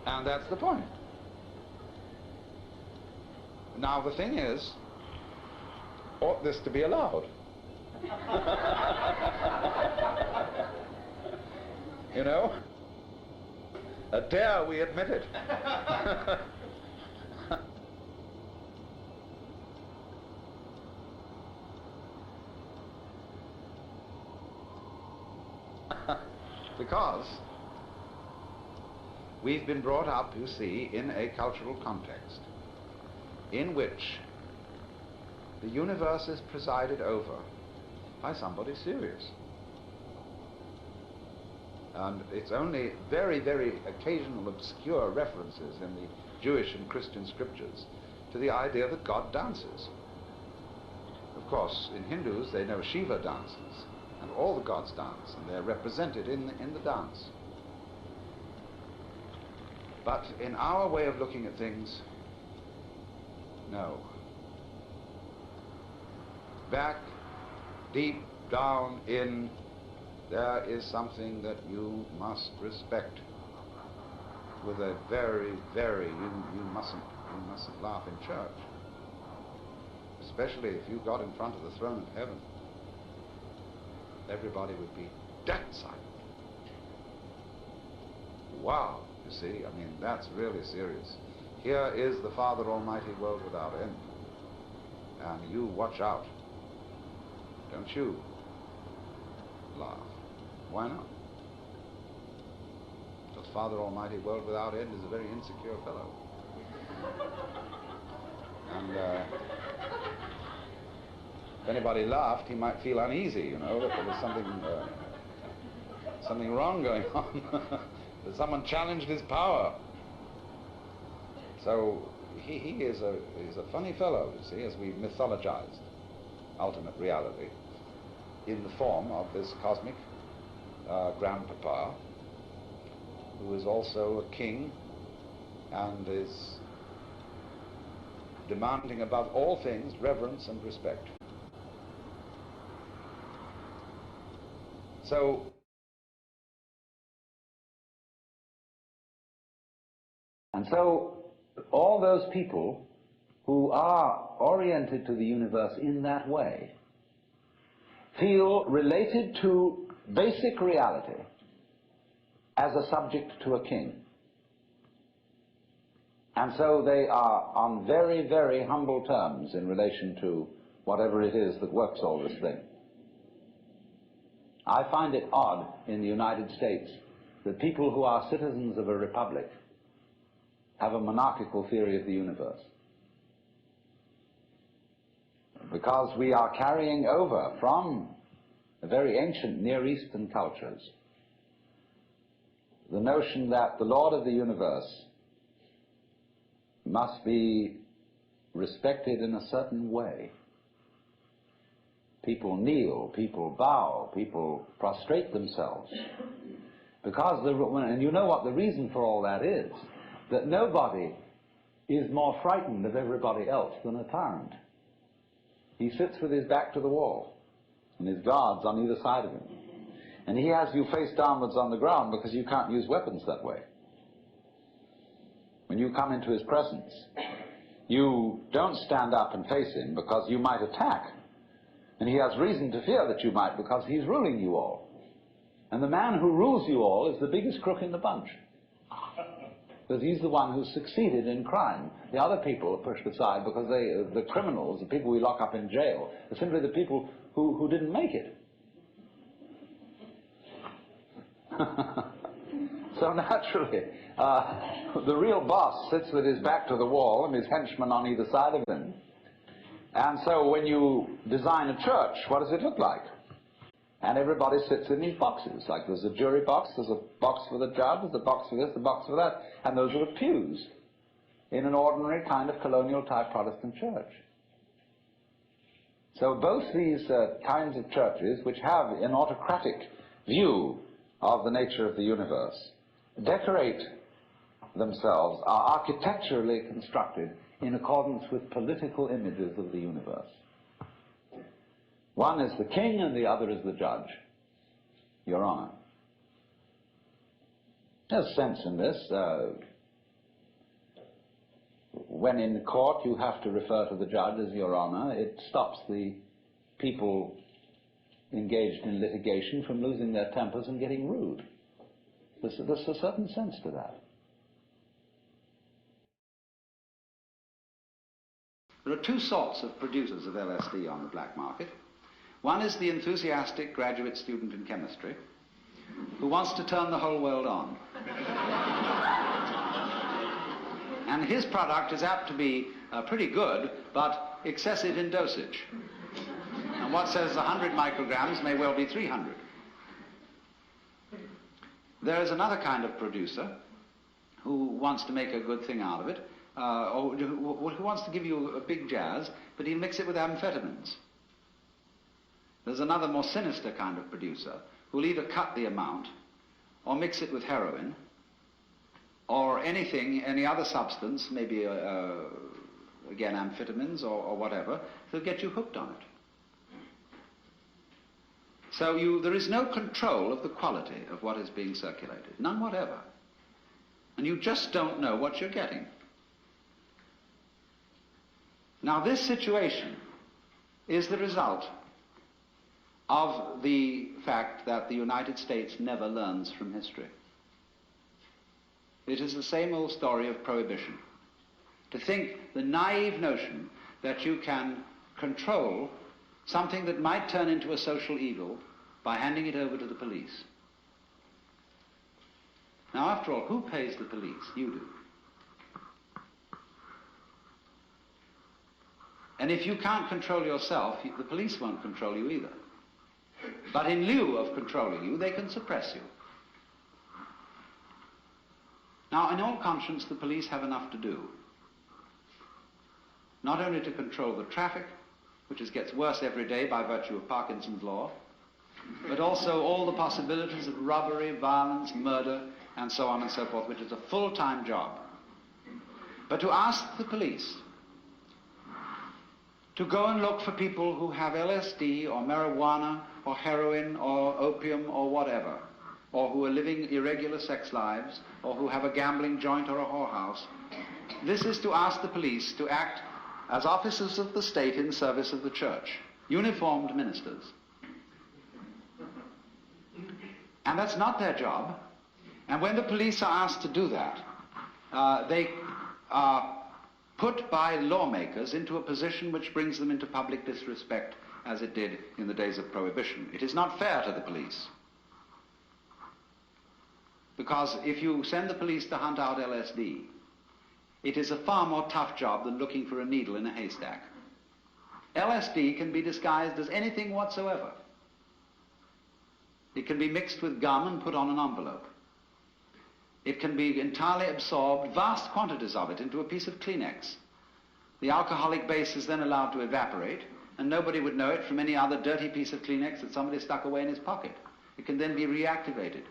And that's the point. Now the thing is, ought this to be allowed? You know? Dare we admit it? Because we've been brought up, you see, in a cultural context in which the universe is presided over by somebody serious. And it's only very, very occasional obscure references in the Jewish and Christian scriptures to the idea that God dances. Of course, in Hindus they know Shiva dances, and all the gods dance, and they're represented in the dance. But in our way of looking at things, no. Back, deep down in, there is something that you must respect with a very, very, you mustn't laugh in church. Especially if you got in front of the throne of heaven. Everybody would be dead silent. Wow, you see, I mean, that's really serious. Here is the Father Almighty, world without end. And you watch out. Don't you laugh. Why not? Because Father Almighty, world without end is a very insecure fellow. And if anybody laughed, he might feel uneasy, you know, that there was something wrong going on. That someone challenged his power. So he is a funny fellow, you see, as we've mythologized ultimate reality in the form of this cosmic grandpapa, who is also a king and is demanding above all things reverence and respect. So all those people who are oriented to the universe in that way feel related to basic reality as a subject to a king. And so they are on very, very humble terms in relation to whatever it is that works all this thing. I find it odd in the United States that people who are citizens of a republic have a monarchical theory of the universe. Because we are carrying over from the very ancient Near Eastern cultures the notion that the Lord of the universe must be respected in a certain way. People kneel, people bow, people prostrate themselves. Because, and you know what the reason for all that is, that nobody is more frightened of everybody else than a tyrant. He sits with his back to the wall, and his guards on either side of him. And he has you face downwards on the ground because you can't use weapons that way. When you come into his presence, you don't stand up and face him because you might attack. And he has reason to fear that you might because he's ruling you all. And the man who rules you all is the biggest crook in the bunch. Because he's the one who's succeeded in crime. The other people are pushed aside because the criminals, the people we lock up in jail, are simply the people who didn't make it. So naturally, the real boss sits with his back to the wall and his henchmen on either side of him. And so when you design a church, what does it look like? And everybody sits in these boxes. Like there's a jury box, there's a box for the judge, there's a box for this, a box for that. And those are the pews in an ordinary kind of colonial type Protestant church. So both these kinds of churches, which have an autocratic view of the nature of the universe, decorate themselves, are architecturally constructed in accordance with political images of the universe. One is the king and the other is the judge, Your Honor. There's sense in this. When in court you have to refer to the judge as Your Honor, it stops the people engaged in litigation from losing their tempers and getting rude. There's a certain sense to that. There are two sorts of producers of LSD on the black market. One is the enthusiastic graduate student in chemistry who wants to turn the whole world on. And his product is apt to be pretty good, but excessive in dosage. And what says 100 micrograms may well be 300. There is another kind of producer who wants to make a good thing out of it, or who wants to give you a big jazz, but he'll mix it with amphetamines. There's another more sinister kind of producer who'll either cut the amount or mix it with heroin or any other substance, maybe again amphetamines or whatever, that'll get you hooked on it. So there is no control of the quality of what is being circulated, none whatever. And you just don't know what you're getting. Now this situation is the result of the fact that the United States never learns from history. It is the same old story of prohibition. To think the naive notion that you can control something that might turn into a social evil by handing it over to the police. Now, after all, who pays the police? You do. And if you can't control yourself, the police won't control you either. But in lieu of controlling you, they can suppress you. Now, in all conscience, the police have enough to do. Not only to control the traffic, which gets worse every day by virtue of Parkinson's law, but also all the possibilities of robbery, violence, murder, and so on and so forth, which is a full-time job. But to ask the police to go and look for people who have LSD or marijuana or heroin or opium or whatever, or who are living irregular sex lives, or who have a gambling joint or a whorehouse, this is to ask the police to act as officers of the state in service of the church, uniformed ministers. And that's not their job. And when the police are asked to do that, they are put by lawmakers into a position which brings them into public disrespect, as it did in the days of Prohibition. It is not fair to the police. Because if you send the police to hunt out LSD, it is a far more tough job than looking for a needle in a haystack. LSD can be disguised as anything whatsoever. It can be mixed with gum and put on an envelope. It can be entirely absorbed, vast quantities of it, into a piece of Kleenex. The alcoholic base is then allowed to evaporate, and nobody would know it from any other dirty piece of Kleenex that somebody stuck away in his pocket. It can then be reactivated.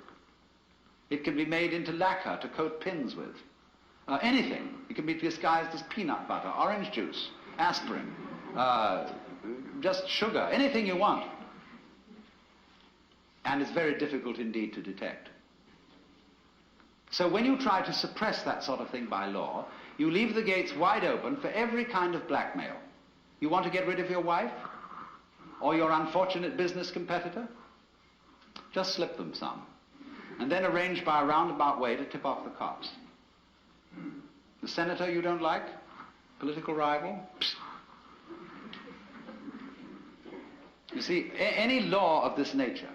It can be made into lacquer to coat pins with. Anything. It can be disguised as peanut butter, orange juice, aspirin, just sugar, anything you want. And it's very difficult indeed to detect. So when you try to suppress that sort of thing by law, you leave the gates wide open for every kind of blackmail. You want to get rid of your wife? Or your unfortunate business competitor? Just slip them some. And then arrange by a roundabout way to tip off the cops. The senator you don't like? Political rival? Psst. You see, any law of this nature,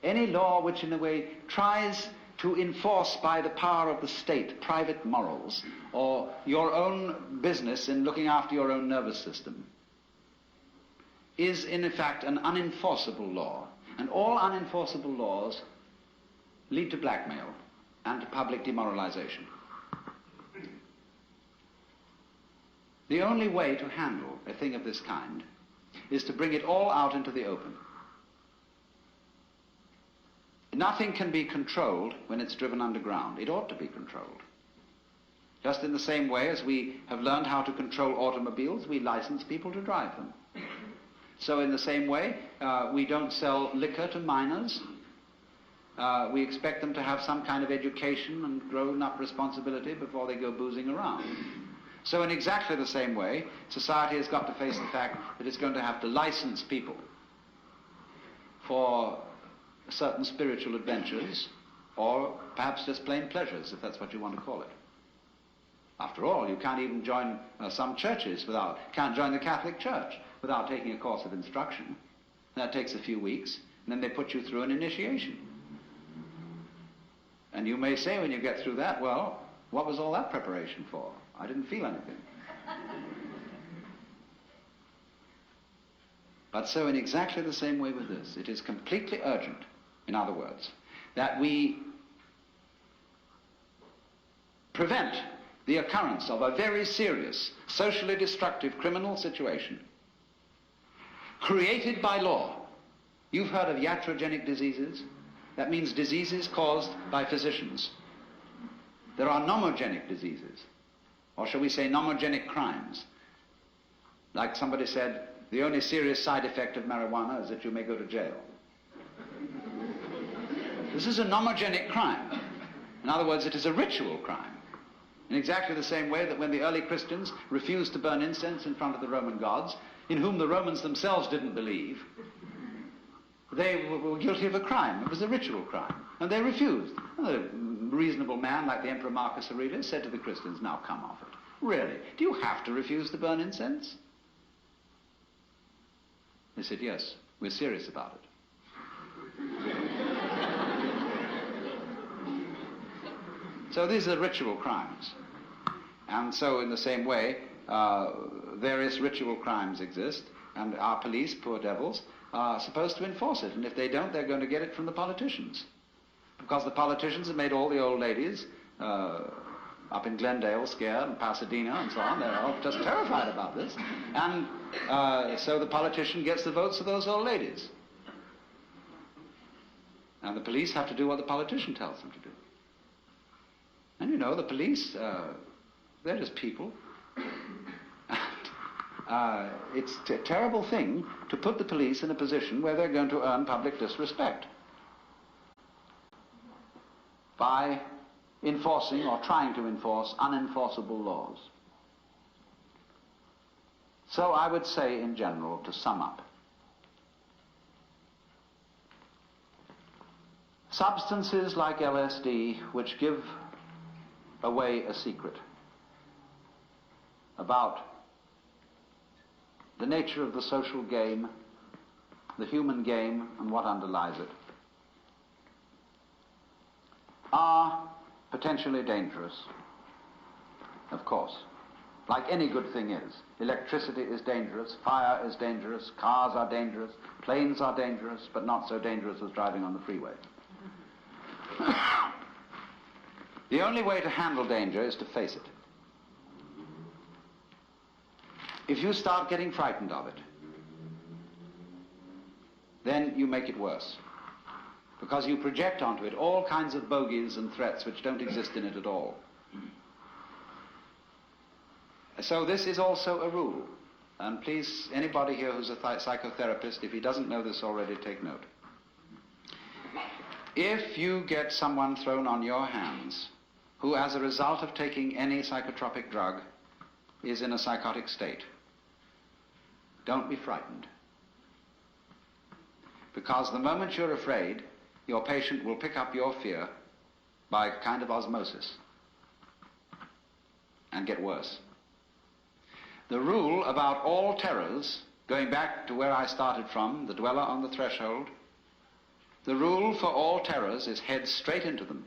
any law which in a way tries to enforce by the power of the state private morals or your own business in looking after your own nervous system, is in effect an unenforceable law. And all unenforceable laws lead to blackmail and to public demoralization. The only way to handle a thing of this kind is to bring it all out into the open. Nothing can be controlled when it's driven underground. It ought to be controlled. Just in the same way as we have learned how to control automobiles, we license people to drive them. So in the same way, we don't sell liquor to minors. We expect them to have some kind of education and grown-up responsibility before they go boozing around. So in exactly the same way, society has got to face the fact that it's going to have to license people for certain spiritual adventures, or perhaps just plain pleasures, if that's what you want to call it. After all, you can't even join some churches can't join the Catholic Church without taking a course of instruction. That takes a few weeks, and then they put you through an initiation. And you may say when you get through that, well, what was all that preparation for? I didn't feel anything. But so in exactly the same way with this, it is completely urgent, in other words, that we prevent the occurrence of a very serious, socially destructive criminal situation created by law. You've heard of iatrogenic diseases? That means diseases caused by physicians. There are nomogenic diseases, or shall we say nomogenic crimes. Like somebody said, the only serious side effect of marijuana is that you may go to jail. This is a nomogenic crime. In other words, it is a ritual crime. In exactly the same way that when the early Christians refused to burn incense in front of the Roman gods, in whom the Romans themselves didn't believe, they were guilty of a crime. It was a ritual crime. And they refused. And a reasonable man like the Emperor Marcus Aurelius said to the Christians, now come off it. Really? Do you have to refuse to burn incense? They said, yes, we're serious about it. So these are ritual crimes. And so in the same way, various ritual crimes exist, and our police, poor devils, are supposed to enforce it. And if they don't, they're going to get it from the politicians. Because the politicians have made all the old ladies up in Glendale scared, and Pasadena and so on. They're all just terrified about this. And so the politician gets the votes of those old ladies. And the police have to do what the politician tells them to do. And you know, the police, they're just people. It's a terrible thing to put the police in a position where they're going to earn public disrespect by enforcing or trying to enforce unenforceable laws. So I would say in general, to sum up, substances like LSD which give away a secret about the nature of the social game, the human game, and what underlies it, are potentially dangerous, of course, like any good thing is. Electricity is dangerous, fire is dangerous, cars are dangerous, planes are dangerous, but not so dangerous as driving on the freeway. The only way to handle danger is to face it. If you start getting frightened of it, then you make it worse, because you project onto it all kinds of bogies and threats which don't exist in it at all. So this is also a rule, and please, anybody here who's a psychotherapist, if he doesn't know this already, take note. If you get someone thrown on your hands who, as a result of taking any psychotropic drug, is in a psychotic state, don't be frightened. Because the moment you're afraid, your patient will pick up your fear by a kind of osmosis and get worse. The rule about all terrors, going back to where I started from, the dweller on the threshold, the rule for all terrors is head straight into them.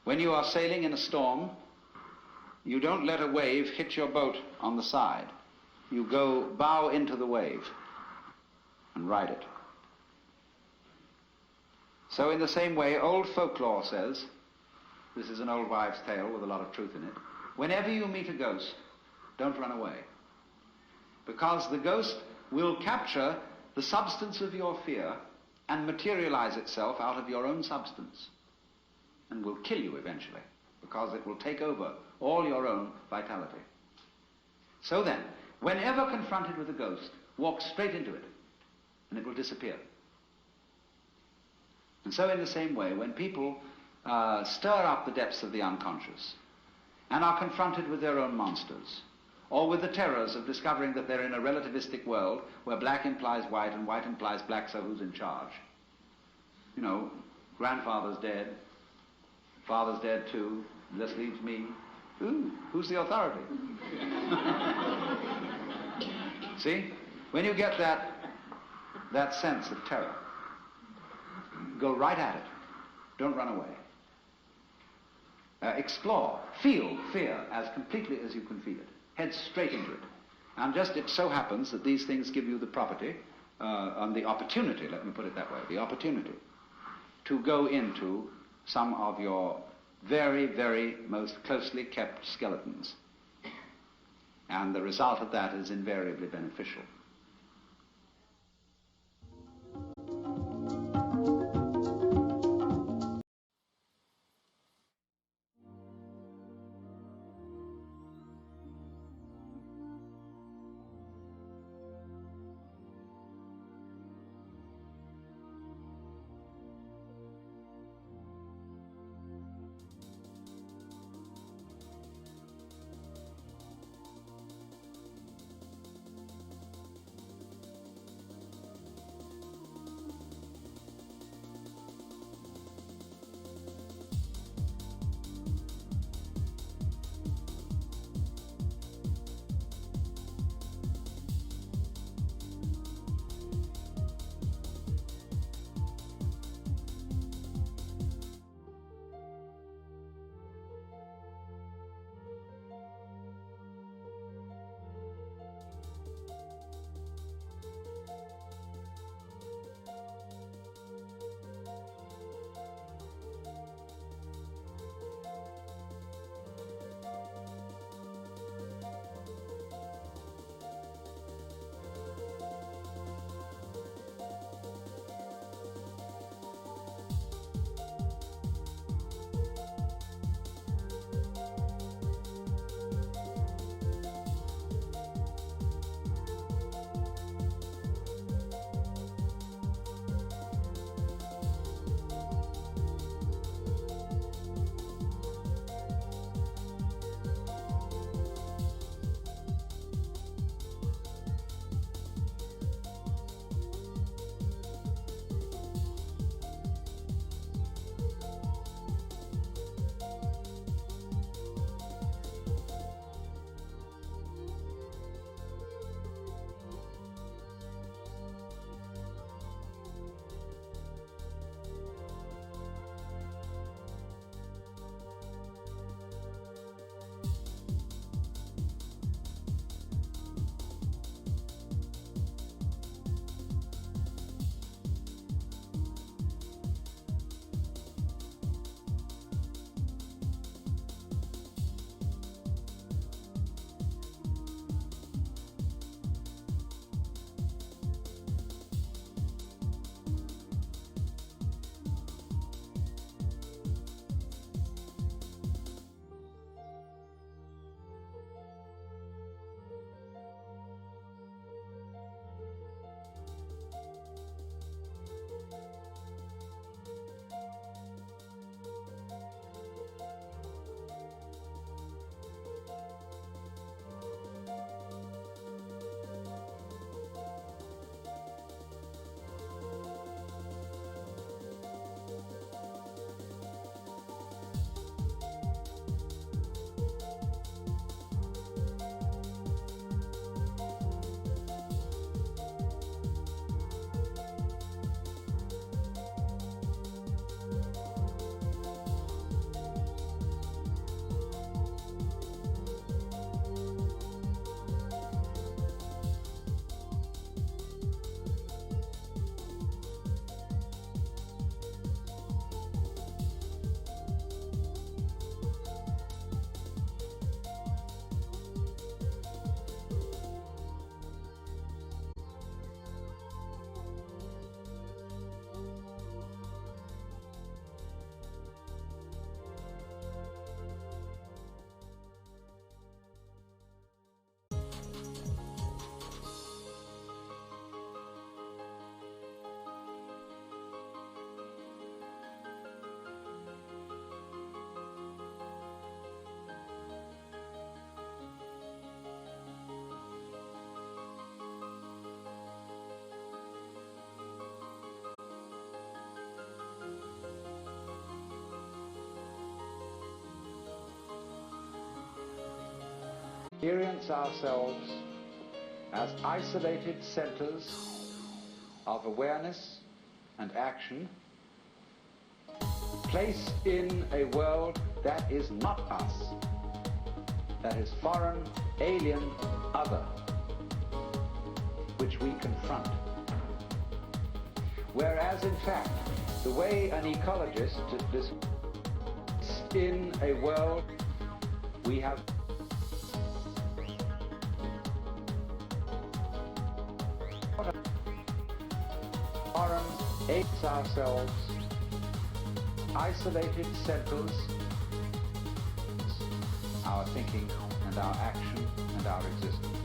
When you are sailing in a storm, you don't let a wave hit your boat on the side. You go bow into the wave and ride it. So in the same way, old folklore says, this is an old wives' tale with a lot of truth in it, whenever you meet a ghost, don't run away. Because the ghost will capture the substance of your fear and materialize itself out of your own substance and will kill you eventually, because it will take over all your own vitality. So then, whenever confronted with a ghost, walk straight into it and it will disappear. And so in the same way, when people stir up the depths of the unconscious and are confronted with their own monsters, or with the terrors of discovering that they're in a relativistic world where black implies white and white implies black, so who's in charge? You know, grandfather's dead, father's dead too, this leaves me. Who's the authority? See? When you get that sense of terror, go right at it. Don't run away. Explore, feel fear as completely as you can feel it. Head straight into it. And just it so happens that these things give you the property, and the opportunity, let me put it that way, the opportunity to go into some of your very, very most closely kept skeletons. And the result of that is invariably beneficial. experience ourselves as isolated centers of awareness and action placed in a world that is not us, that is foreign, alien, other, which we confront. Whereas, in fact, the way an ecologist is in a world we have foreign, apes ourselves, isolated centers, our thinking and our action and our existence.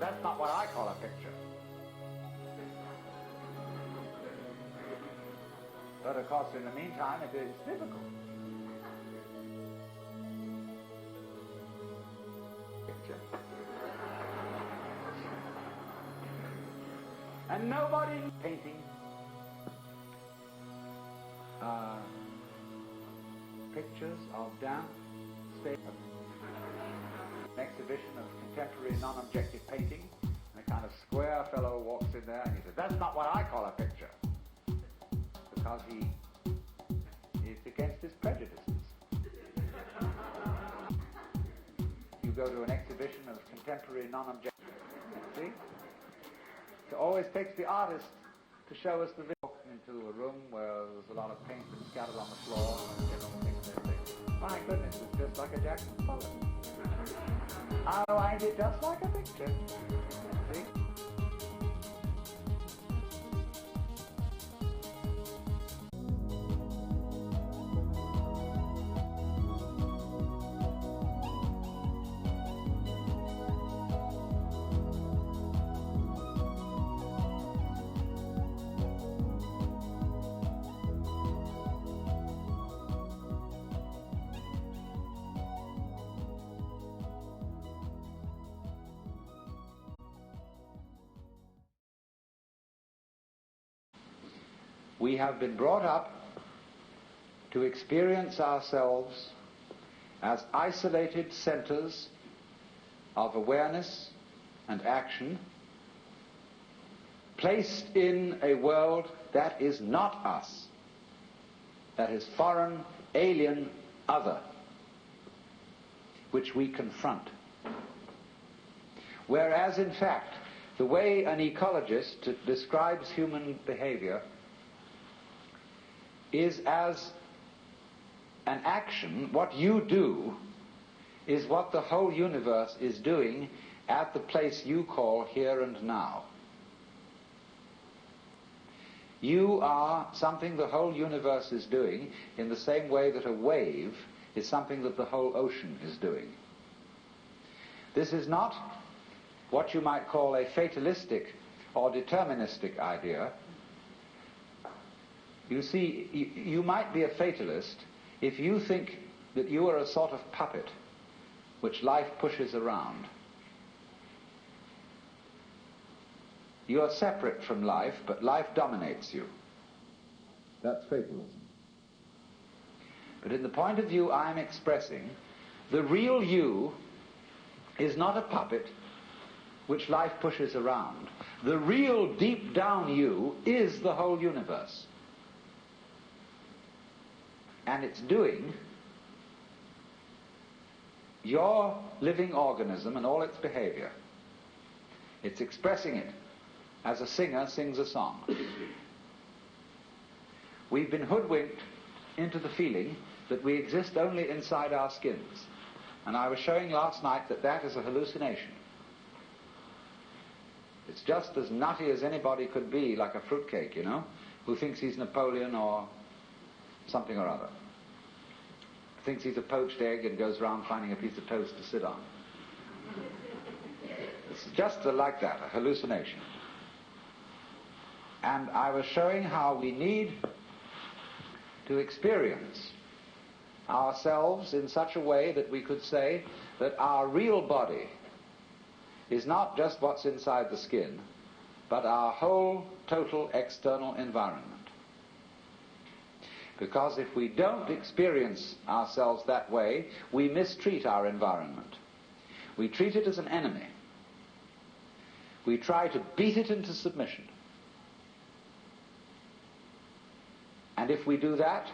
That's not what I call a picture. But of course, in the meantime, it is difficult. Picture. And nobody painting pictures of damp space. an exhibition of contemporary non-objective painting, and a kind of square fellow walks in there and he says, "That's not what I call a picture," because he is against his prejudices. You go to an exhibition of contemporary non-objective, see? It always takes the artist to show us the video. Into a room where there's a lot of paint that's scattered on the floor and different things and everything. My goodness, it's just like a Jackson Pollock. Oh, ain't it just like a picture? See? We have been brought up to experience ourselves as isolated centers of awareness and action, placed in a world that is not us, that is foreign, alien, other, which we confront. Whereas, in fact, the way an ecologist describes human behavior is as an action. What you do is what the whole universe is doing at the place you call here and now. You are something the whole universe is doing in the same way that a wave is something that the whole ocean is doing. This is not what you might call a fatalistic or deterministic idea. You see, you might be a fatalist if you think that you are a sort of puppet which life pushes around. You are separate from life, but life dominates you. That's fatalism. But in the point of view I'm expressing, the real you is not a puppet which life pushes around. The real deep down you is the whole universe. And it's doing your living organism and all its behavior. It's expressing it as a singer sings a song. We've been hoodwinked into the feeling that we exist only inside our skins. And I was showing last night that that is a hallucination. It's just as nutty as anybody could be, like a fruitcake, you know, who thinks he's Napoleon or something or other. Thinks he's a poached egg and goes around finding a piece of toast to sit on. It's just like that, a hallucination. And I was showing how we need to experience ourselves in such a way that we could say that our real body is not just what's inside the skin, but our whole total external environment. Because if we don't experience ourselves that way, we mistreat our environment. We treat it as an enemy. We try to beat it into submission. And if we do that,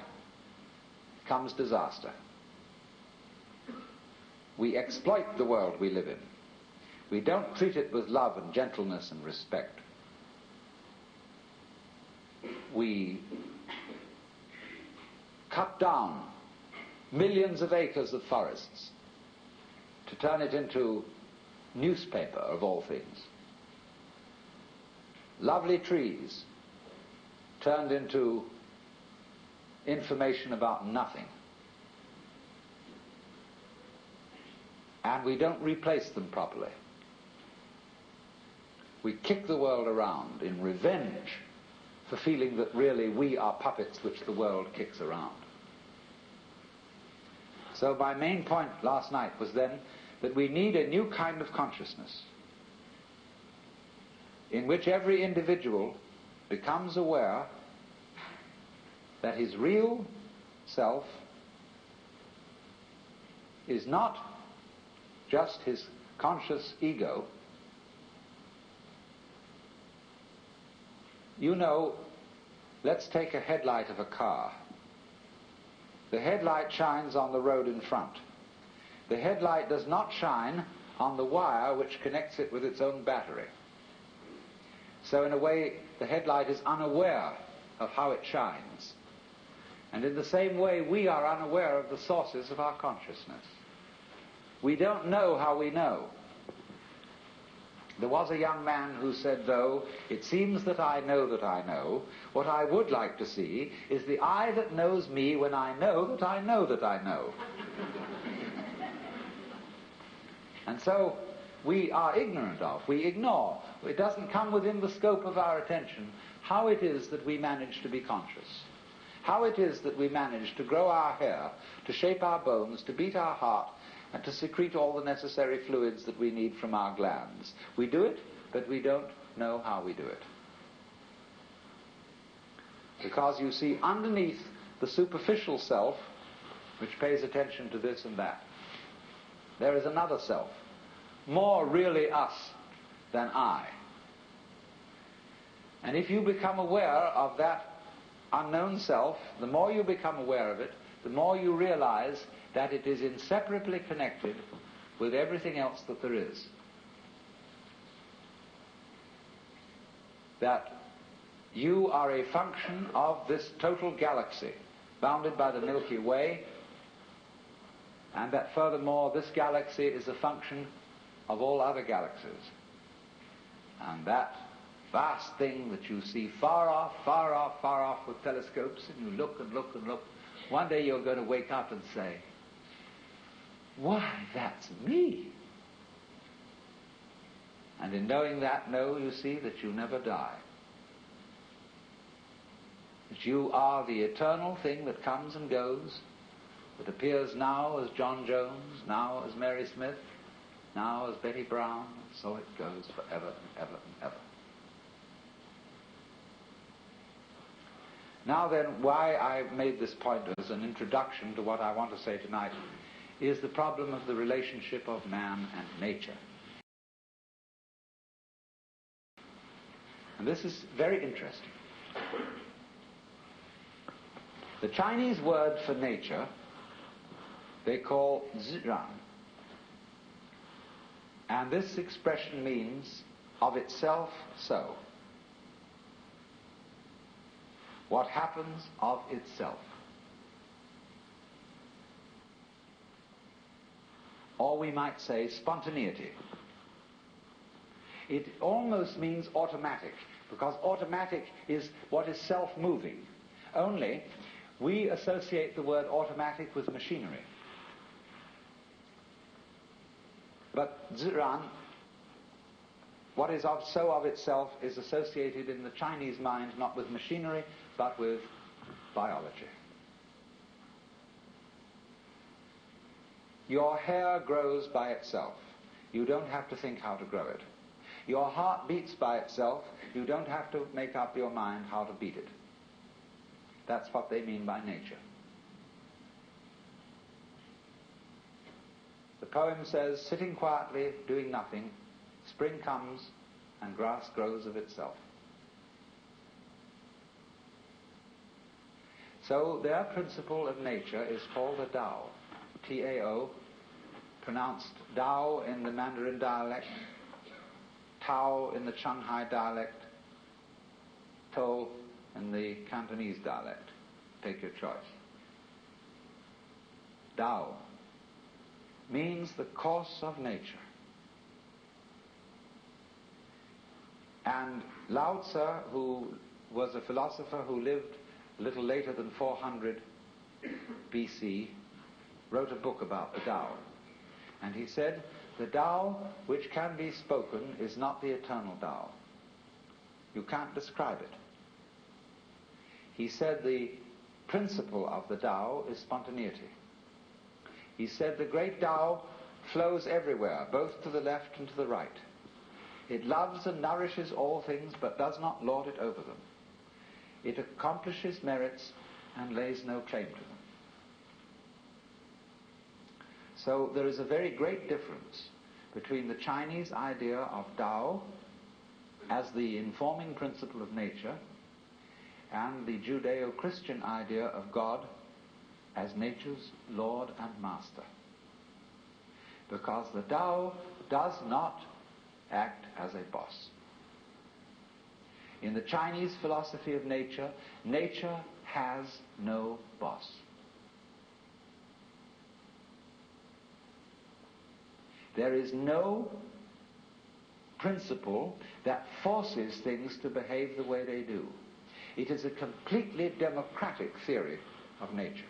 comes disaster. We exploit the world we live in. We don't treat it with love and gentleness and respect. We cut down millions of acres of forests to turn it into newspaper, of all things. Lovely trees turned into information about nothing. And we don't replace them properly. We kick the world around in revenge for feeling that really we are puppets which the world kicks around. So my main point last night was then that we need a new kind of consciousness in which every individual becomes aware that his real self is not just his conscious ego, you know, let's take a headlight of a car. The headlight shines on the road in front. The headlight does not shine on the wire which connects it with its own battery. So in a way, the headlight is unaware of how it shines. And in the same way, we are unaware of the sources of our consciousness. We don't know how we know. There was a young man who said, though, it seems that I know, what I would like to see is the eye that knows me when I know that I know that I know. And so we are ignorant of, we ignore, it doesn't come within the scope of our attention how it is that we manage to be conscious, how it is that we manage to grow our hair, to shape our bones, to beat our heart, and to secrete all the necessary fluids that we need from our glands. We do it, but we don't know how we do it. Because you see, underneath the superficial self, which pays attention to this and that, there is another self, more really us than I. And if you become aware of that unknown self, the more you become aware of it, the more you realize that it is inseparably connected with everything else that there is. That you are a function of this total galaxy, bounded by the Milky Way, and that furthermore this galaxy is a function of all other galaxies. And that vast thing that you see far off, far off, far off with telescopes, and you look and look and look, one day you're going to wake up and say, why, that's me. And in knowing that, you see that you never die. That you are the eternal thing that comes and goes, that appears now as John Jones, now as Mary Smith, now as Betty Brown, and so it goes forever and ever and ever. Now then, why I made this point as an introduction to what I want to say tonight is the problem of the relationship of man and nature. And this is very interesting. The Chinese word for nature they call zhiran. And this expression means of itself so. What happens of itself. Or we might say spontaneity. It almost means automatic, because automatic is what is self-moving. Only we associate the word automatic with machinery. But ziran, what is so of itself, is associated in the Chinese mind not with machinery, but with biology. Your hair grows by itself. You don't have to think how to grow it. Your heart beats by itself. You don't have to make up your mind how to beat it. That's what they mean by nature. The poem says, sitting quietly, doing nothing, spring comes and grass grows of itself. So their principle of nature is called a Tao, T-A-O, pronounced Dao in the Mandarin dialect, Tao in the Shanghai dialect, To in the Cantonese dialect. Take your choice. Tao means the course of nature. And Lao Tzu, who was a philosopher who lived a little later than 400 BC, wrote a book about the Tao. And he said, the Tao which can be spoken is not the eternal Tao. You can't describe it. He said the principle of the Tao is spontaneity. He said the great Tao flows everywhere, both to the left and to the right. It loves and nourishes all things, but does not lord it over them. It accomplishes merits and lays no claim to them. So there is a very great difference between the Chinese idea of Tao as the informing principle of nature and the Judeo-Christian idea of God as nature's Lord and Master. Because the Tao does not act as a boss. In the Chinese philosophy of nature, nature has no boss. There is no principle that forces things to behave the way they do. It is a completely democratic theory of nature.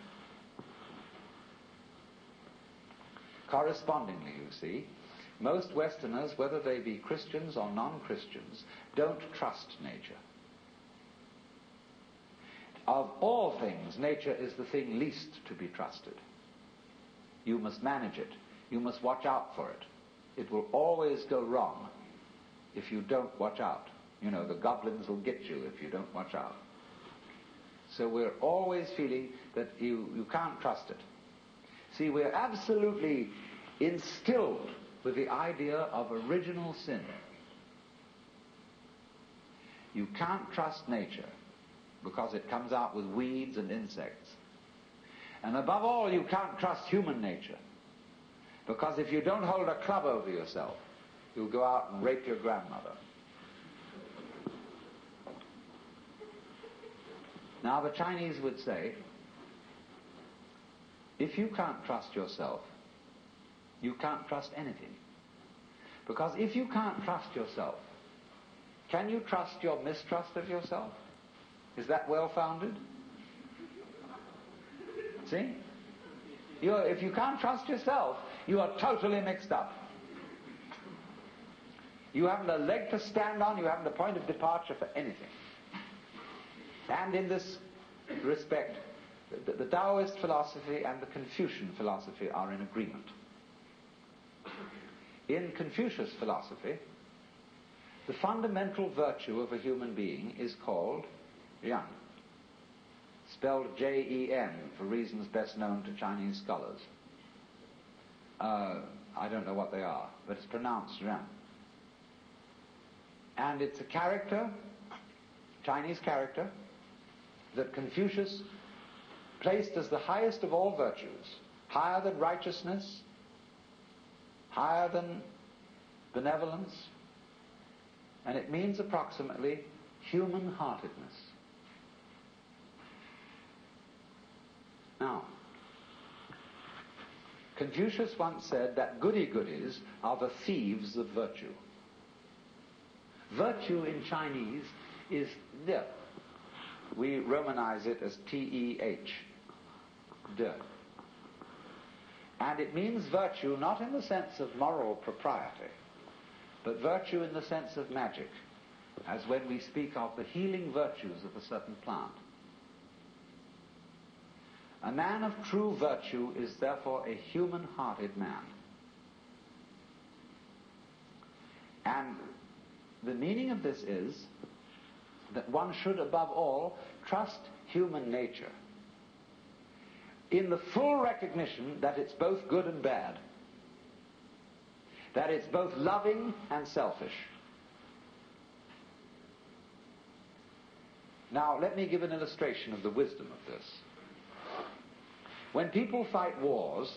Correspondingly, you see, most Westerners, whether they be Christians or non-Christians, don't trust nature. Of all things, nature is the thing least to be trusted. You must manage it. You must watch out for it. It will always go wrong if you don't watch out. You know, the goblins will get you if you don't watch out. So we're always feeling that you can't trust it. See, we're absolutely instilled with the idea of original sin. You can't trust nature because it comes out with weeds and insects. And above all, you can't trust human nature because if you don't hold a club over yourself, you'll go out and rape your grandmother. Now, the Chinese would say, if you can't trust yourself, you can't trust anything. Because if you can't trust yourself, can you trust your mistrust of yourself? Is that well-founded? See? If you can't trust yourself, you are totally mixed up. You haven't a leg to stand on, you haven't a point of departure for anything. And in this respect, the Taoist philosophy and the Confucian philosophy are in agreement. In Confucius philosophy, the fundamental virtue of a human being is called Yan, spelled Jen for reasons best known to Chinese scholars. I don't know what they are, but it's pronounced Yan. And it's a character, Chinese character, that Confucius placed as the highest of all virtues, higher than righteousness, higher than benevolence, and it means approximately human-heartedness. Now, Confucius once said that goody-goodies are the thieves of virtue. Virtue in Chinese is de. We Romanize it as T-E-H, de. And it means virtue not in the sense of moral propriety, but virtue in the sense of magic, as when we speak of the healing virtues of a certain plant. A man of true virtue is therefore a human-hearted man. And the meaning of this is that one should above all trust human nature in the full recognition that it's both good and bad, that it's both loving and selfish. Now, let me give an illustration of the wisdom of this. When people fight wars,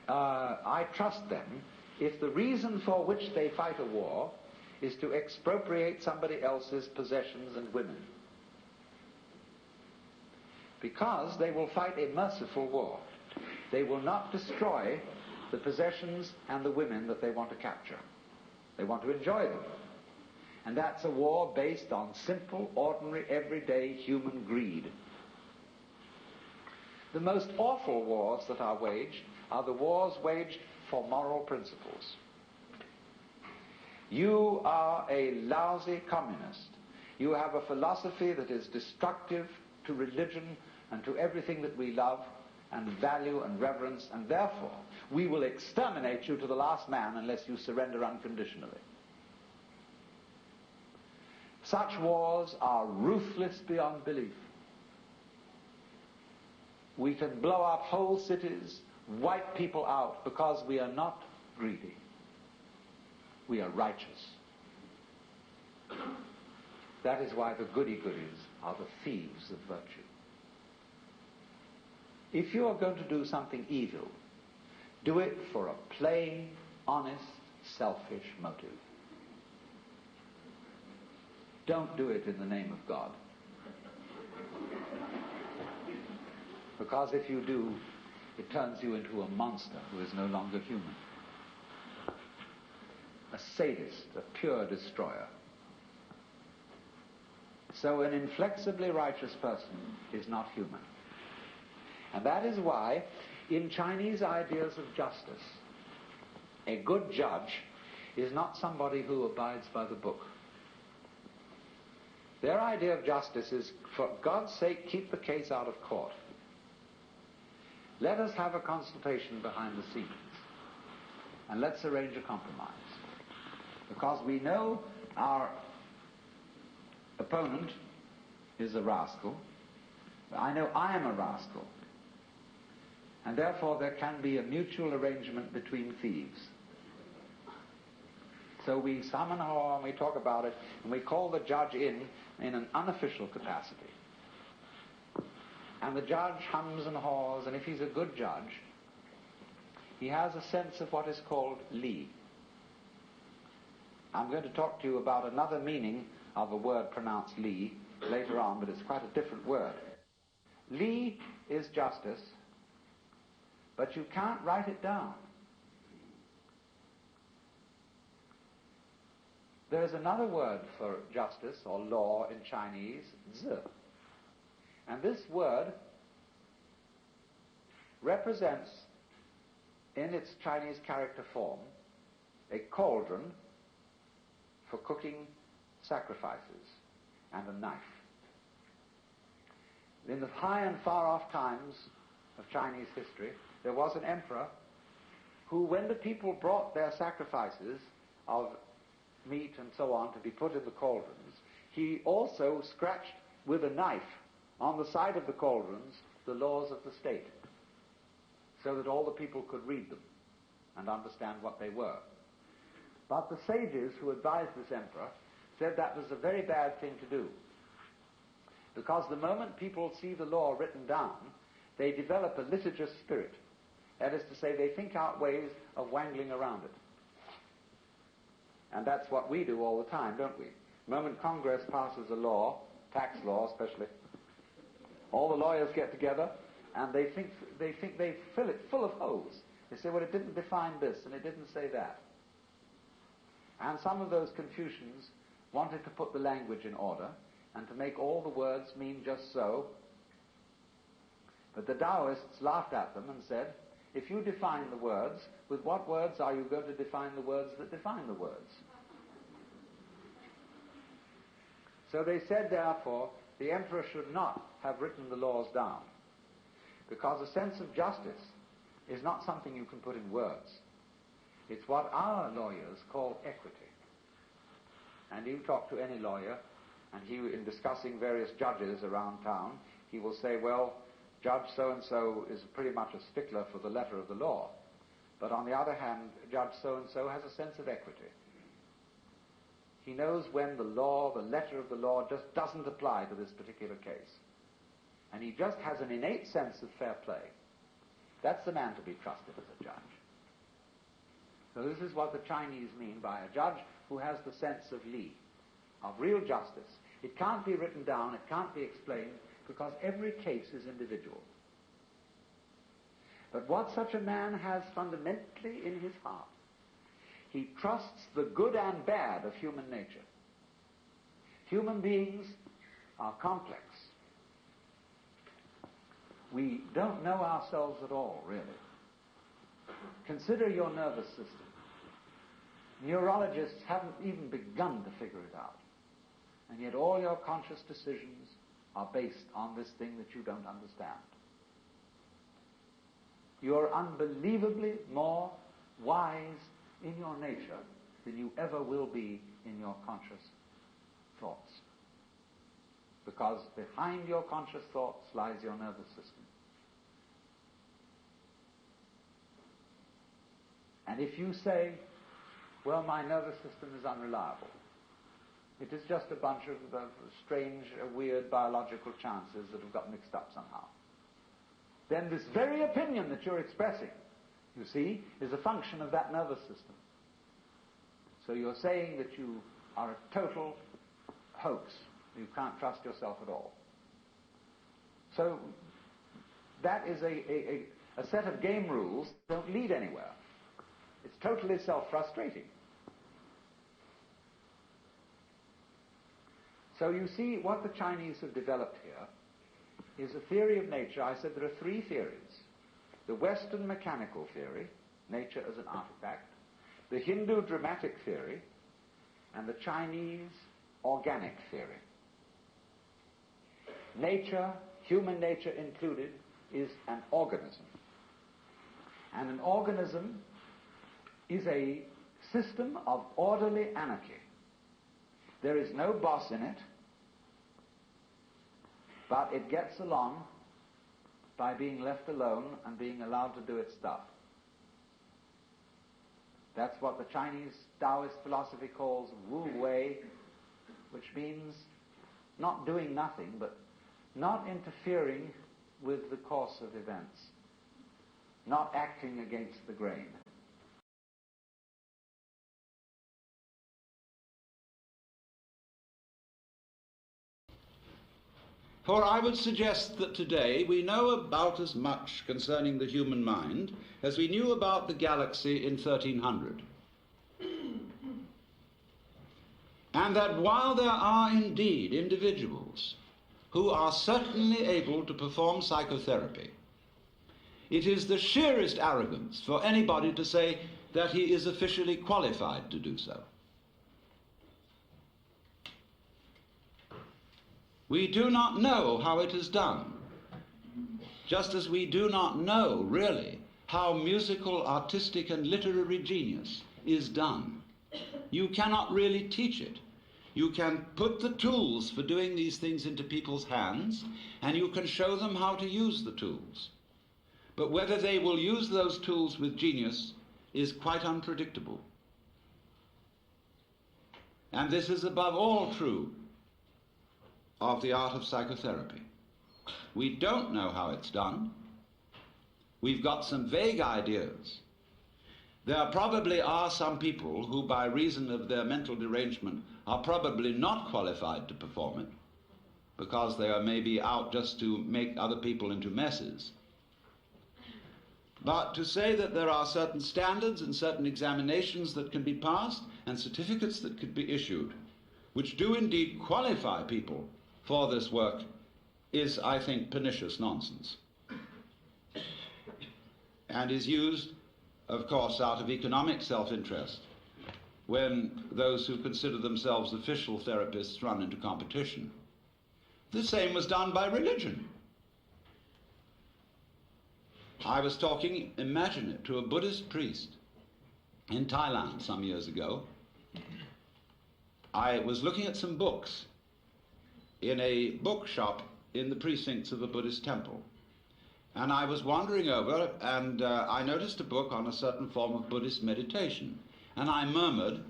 I trust them if the reason for which they fight a war is to expropriate somebody else's possessions and women. Because they will fight a merciful war. They will not destroy the possessions and the women that they want to capture. They want to enjoy them. And that's a war based on simple, ordinary, everyday human greed. The most awful wars that are waged are the wars waged for moral principles. You are a lousy communist. You have a philosophy that is destructive to religion and to everything that we love and value and reverence, and therefore we will exterminate you to the last man unless you surrender unconditionally. Such wars are ruthless beyond belief. We can blow up whole cities, wipe people out, because we are not greedy. We are righteous. That is why the goody-goodies are the thieves of virtue. If you are going to do something evil, do it for a plain, honest, selfish motive. Don't do it in the name of God. Because if you do, it turns you into a monster who is no longer human. A sadist, a pure destroyer. So an inflexibly righteous person is not human. And that is why, in Chinese ideas of justice, a good judge is not somebody who abides by the book. Their idea of justice is, for God's sake, keep the case out of court. Let us have a consultation behind the scenes, and let's arrange a compromise. Because we know our opponent is a rascal. I know I am a rascal. And therefore there can be a mutual arrangement between thieves. So we summon her and we talk about it, and we call the judge in an unofficial capacity. And the judge hums and haws, and if he's a good judge, he has a sense of what is called li. I'm going to talk to you about another meaning of a word pronounced li later on, but it's quite a different word. Li is justice, but you can't write it down. There is another word for justice or law in Chinese, zi. And this word represents, in its Chinese character form, a cauldron for cooking sacrifices and a knife. In the high and far-off times of Chinese history, there was an emperor who, when the people brought their sacrifices of meat and so on to be put in the cauldrons, he also scratched with a knife on the side of the cauldrons the laws of the state, so that all the people could read them and understand what they were. But the sages who advised this emperor said that was a very bad thing to do, because the moment people see the law written down, they develop a litigious spirit. That is to say, they think out ways of wangling around it. And that's what we do all the time, don't we? The moment Congress passes a law, tax law especially, all the lawyers get together and they think they fill it full of holes. They say, well, it didn't define this and it didn't say that. And some of those Confucians wanted to put the language in order and to make all the words mean just so. But the Taoists laughed at them and said, if you define the words, with what words are you going to define the words that define the words? So they said, therefore, the emperor should not have written the laws down, because a sense of justice is not something you can put in words. It's what our lawyers call equity. And you talk to any lawyer, and he, in discussing various judges around town, he will say, well, Judge so-and-so is pretty much a stickler for the letter of the law. But on the other hand, Judge so-and-so has a sense of equity. He knows when the law, the letter of the law, just doesn't apply to this particular case. And he just has an innate sense of fair play. That's the man to be trusted as a judge. So this is what the Chinese mean by a judge who has the sense of li, of real justice. It can't be written down, it can't be explained, because every case is individual. But what such a man has fundamentally in his heart, he trusts the good and bad of human nature. Human beings are complex. We don't know ourselves at all, really. Consider your nervous system. Neurologists haven't even begun to figure it out. And yet all your conscious decisions are based on this thing that you don't understand. You're unbelievably more wise in your nature than you ever will be in your conscious thoughts. Because behind your conscious thoughts lies your nervous system. And if you say, well, my nervous system is unreliable, it is just a bunch of strange, weird biological chances that have got mixed up somehow, then this very opinion that you're expressing, you see, is a function of that nervous system. So you're saying that you are a total hoax. You can't trust yourself at all. So that is a set of game rules that don't lead anywhere. It's totally self-frustrating. So you see, what the Chinese have developed here is a theory of nature. I said there are three theories. The Western mechanical theory, nature as an artifact, the Hindu dramatic theory, and the Chinese organic theory. Nature, human nature included, is an organism. And an organism is a system of orderly anarchy. There is no boss in it, but it gets along by being left alone and being allowed to do its stuff. That's what the Chinese Taoist philosophy calls Wu Wei, which means not doing nothing, but not interfering with the course of events, not acting against the grain. For I would suggest that today we know about as much concerning the human mind as we knew about the galaxy in 1300. And that while there are indeed individuals who are certainly able to perform psychotherapy, it is the sheerest arrogance for anybody to say that he is officially qualified to do so. We do not know how it is done, just as we do not know, really, how musical, artistic, and literary genius is done. You cannot really teach it. You can put the tools for doing these things into people's hands, and you can show them how to use the tools. But whether they will use those tools with genius is quite unpredictable. And this is above all true of the art of psychotherapy. We don't know how it's done. We've got some vague ideas. There probably are some people who, by reason of their mental derangement, are probably not qualified to perform it, because they are maybe out just to make other people into messes. But to say that there are certain standards and certain examinations that can be passed and certificates that could be issued, which do indeed qualify people for this work, is, I think, pernicious nonsense, and is used, of course, out of economic self-interest when those who consider themselves official therapists run into competition. The same was done by religion. I was talking, imagine it, to a Buddhist priest in Thailand some years ago. I was looking at some books in a bookshop in the precincts of a Buddhist temple. And I was wandering over, and I noticed a book on a certain form of Buddhist meditation. And I murmured,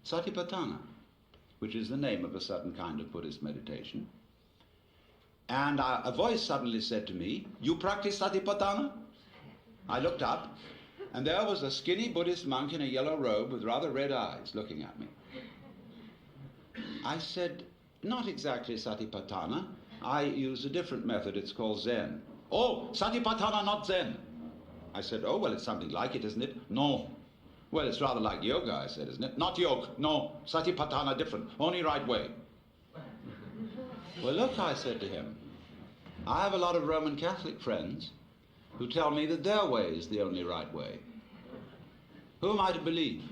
Satipatthana, which is the name of a certain kind of Buddhist meditation. And a voice suddenly said to me, "You practice Satipatthana?" I looked up, and there was a skinny Buddhist monk in a yellow robe with rather red eyes looking at me. I said, "Not exactly Satipatthana. I use a different method. It's called Zen." "Oh, Satipatthana, not Zen." I said, "Oh, well, it's something like it, isn't it?" "No." "Well, it's rather like yoga," I said, "isn't it?" "Not yoga. No, Satipatthana different. Only right way." "Well, look," I said to him, "I have a lot of Roman Catholic friends who tell me that their way is the only right way. Who am I to believe?"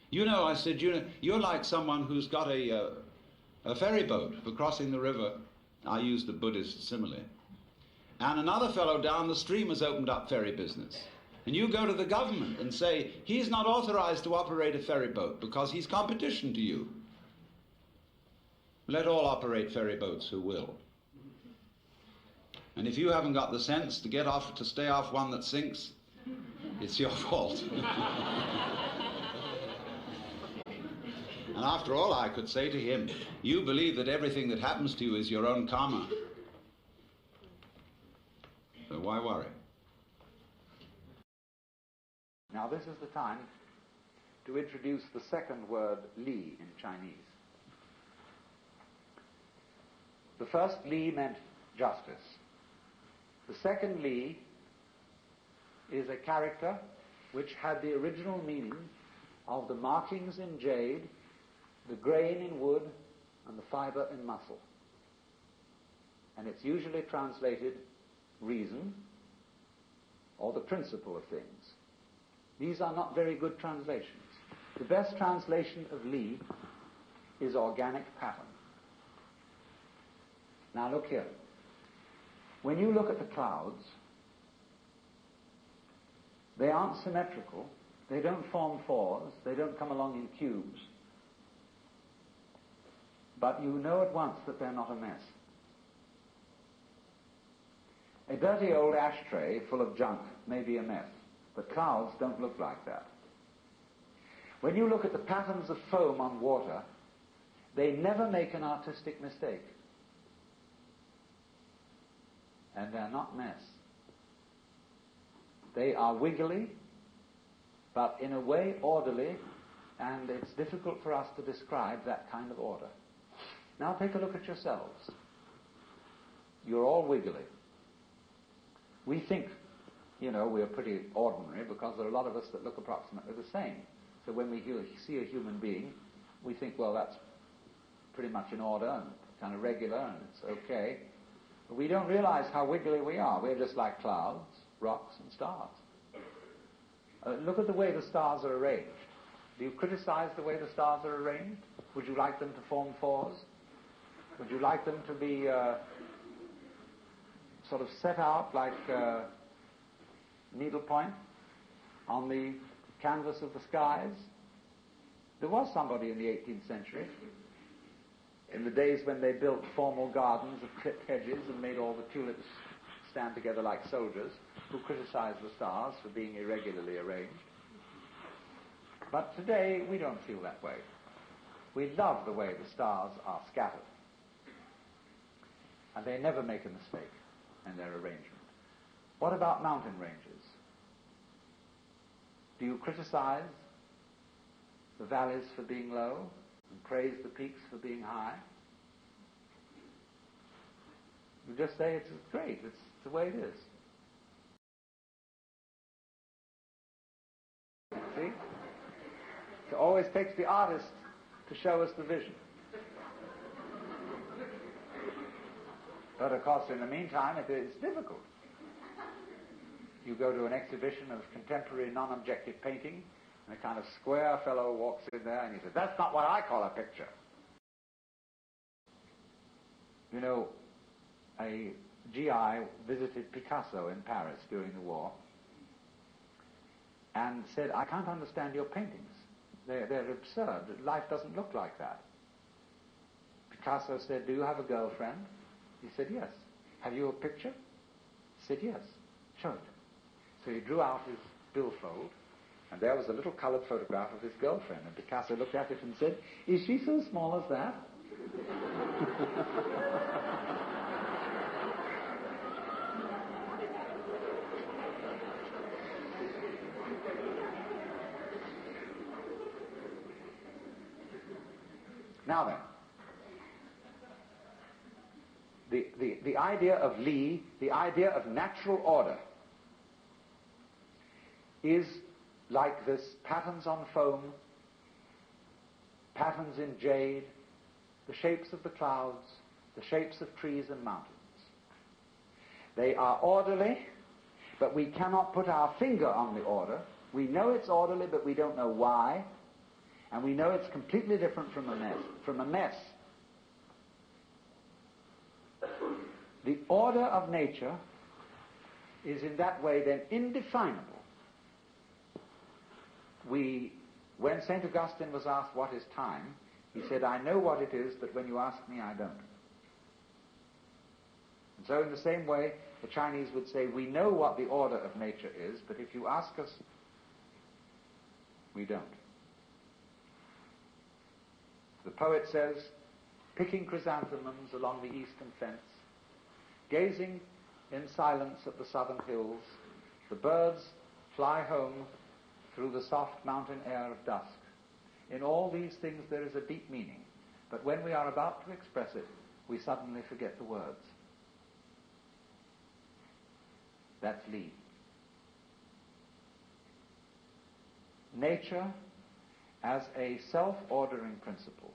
"You know," I said, "you're like someone who's got a ferry boat for crossing the river." I used the Buddhist simile. "And another fellow down the stream has opened up ferry business. And you go to the government and say, he's not authorized to operate a ferry boat because he's competition to you. Let all operate ferry boats who will. And if you haven't got the sense to stay off one that sinks, It's your fault. And after all, I could say to him, you believe that everything that happens to you is your own karma. So why worry? Now this is the time to introduce the second word, li, in Chinese. The first li meant justice. The second li is a character which had the original meaning of the markings in jade, the grain in wood, and the fiber in muscle. And it's usually translated reason or the principle of things. These are not very good translations. The best translation of li is organic pattern. Now look here. When you look at the clouds, they aren't symmetrical, they don't form fours, they don't come along in cubes, but you know at once that they're not a mess. A dirty old ashtray full of junk may be a mess, but clouds don't look like that. When you look at the patterns of foam on water, they never make an artistic mistake. And they're not mess. They are wiggly, but in a way orderly, and it's difficult for us to describe that kind of order. Now take a look at yourselves. You're all wiggly. We think, we're pretty ordinary because there are a lot of us that look approximately the same. So when we see a human being, we think, well, that's pretty much in order and kind of regular and it's okay. But we don't realize how wiggly we are. We're just like clouds, rocks, and stars. Look at the way the stars are arranged. Do you criticize the way the stars are arranged? Would you like them to form fours? Would you like them to be sort of set out like needlepoint on the canvas of the skies? There was somebody in the 18th century, in the days when they built formal gardens of clipped hedges and made all the tulips stand together like soldiers, who criticized the stars for being irregularly arranged. But today we don't feel that way. We love the way the stars are scattered. And they never make a mistake in their arrangement. What about mountain ranges? Do you criticize the valleys for being low and praise the peaks for being high? You just say it's great, it's the way it is. See? It always takes the artist to show us the vision. But of course, in the meantime, it is difficult. You go to an exhibition of contemporary non-objective painting, and a kind of square fellow walks in there, and he says, "That's not what I call a picture." A GI visited Picasso in Paris during the war, and said, "I can't understand your paintings. They're absurd. Life doesn't look like that." Picasso said, "Do you have a girlfriend?" He said, "Yes." "Have you a picture?" He said, "Yes." "Show it." So he drew out his billfold, and there was a little colored photograph of his girlfriend. And Picasso looked at it and said, "Is she so small as that?" Now then, the idea of li, the idea of natural order, is like this: patterns on foam, patterns in jade, the shapes of the clouds, the shapes of trees and mountains. They are orderly, but we cannot put our finger on the order. We know it's orderly, but we don't know why. And we know it's completely different from a mess. From a mess. The order of nature is in that way then indefinable. When St. Augustine was asked what is time, he said, "I know what it is, but when you ask me, I don't." And So in the same way, the Chinese would say, we know what the order of nature is, but if you ask us, we don't. The poet says, picking chrysanthemums along the eastern fence, gazing in silence at the southern hills, the birds fly home through the soft mountain air of dusk. In all these things there is a deep meaning, but when we are about to express it, we suddenly forget the words. That's Li. Nature as a self-ordering principle,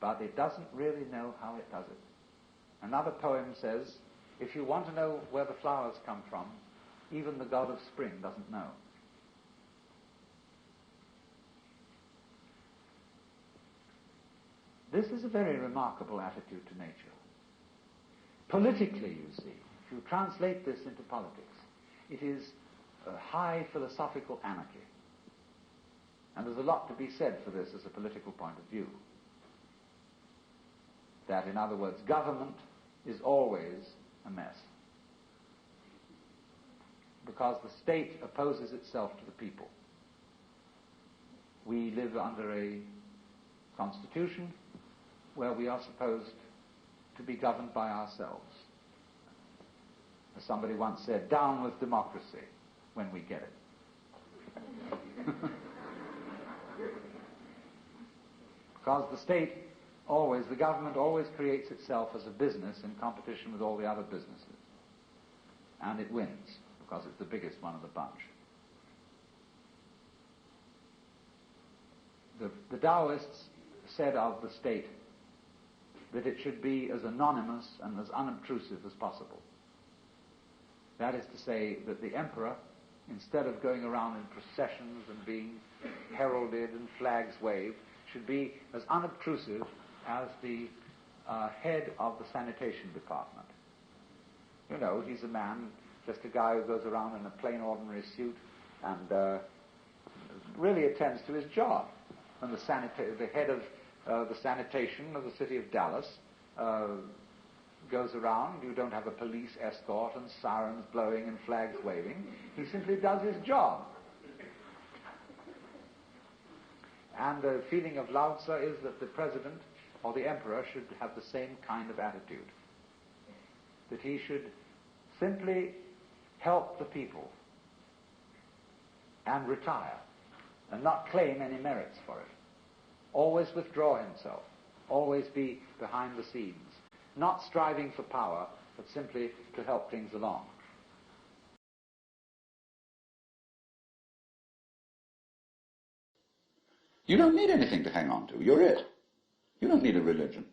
but it doesn't really know how it does it. Another poem says, if you want to know where the flowers come from, even the god of spring doesn't know. This is a very remarkable attitude to nature. Politically, you see, if you translate this into politics, it is a high philosophical anarchy. And there's a lot to be said for this as a political point of view. That, in other words, government is always a mess. Because the state opposes itself to the people. We live under a constitution where we are supposed to be governed by ourselves. As somebody once said, down with democracy when we get it. Because the state always, the government always creates itself as a business in competition with all the other businesses. And it wins, because it's the biggest one of the bunch. The Taoists said of the state that it should be as anonymous and as unobtrusive as possible. That is to say that the emperor, instead of going around in processions and being heralded and flags waved, should be as unobtrusive as the head of the sanitation department. You know, he's a man, just a guy who goes around in a plain ordinary suit and really attends to his job. And the head of the sanitation of the city of Dallas goes around. You don't have a police escort and sirens blowing and flags waving. He simply does his job. And the feeling of Lao Tzu is that the president or the emperor should have the same kind of attitude. That he should simply help the people and retire and not claim any merits for it. Always withdraw himself. Always be behind the scenes. Not striving for power, but simply to help things along. You don't need anything to hang on to. You're it. You don't need a religion.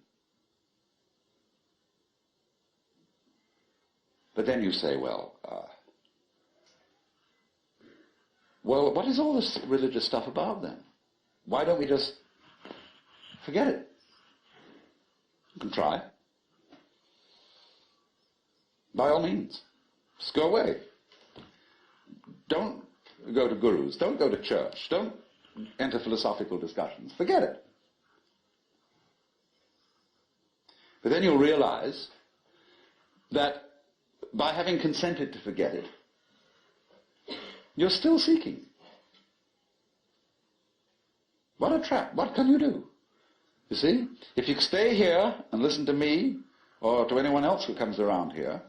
But then you say, well, what is all this religious stuff about then? Why don't we just forget it? You can try. By all means. Just go away. Don't go to gurus. Don't go to church. Don't enter philosophical discussions. Forget it. But then you'll realize that by having consented to forget it, you're still seeking. What a trap. What can you do? You see? If you stay here and listen to me or to anyone else who comes around here,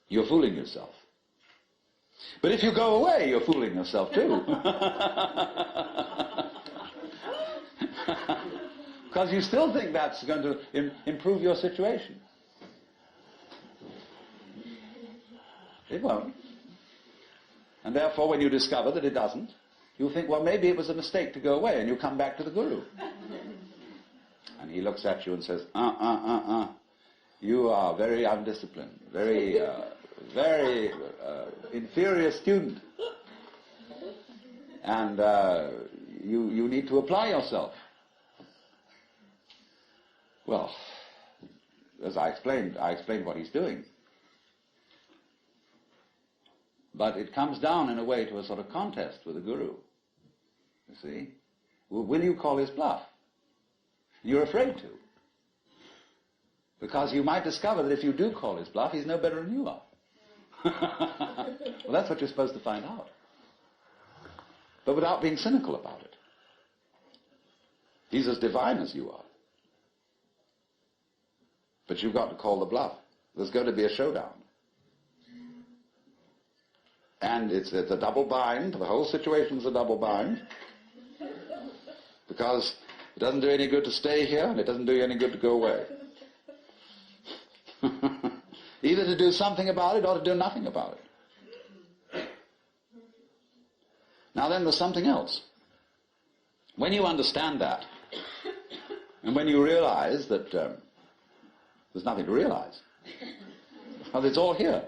you're fooling yourself. But if you go away, you're fooling yourself too. Because you still think that's going to improve your situation. It won't. And therefore, when you discover that it doesn't, you'll think, well, maybe it was a mistake to go away, and you come back to the guru. And he looks at you and says, you are very undisciplined, very inferior student. And you need to apply yourself. Well, as I explained what he's doing. But it comes down in a way to a sort of contest with the guru. You see? Will you call his bluff? You're afraid to. Because you might discover that if you do call his bluff, he's no better than you are. Well, that's what you're supposed to find out. But without being cynical about it. He's as divine as you are. But you've got to call the bluff. There's going to be a showdown. And it's a double bind. The whole situation's a double bind. Because it doesn't do any good to stay here, and it doesn't do you any good to go away. Either to do something about it or to do nothing about it. Now then, there's something else. When you understand that, and when you realize that there's nothing to realize, well, it's all here,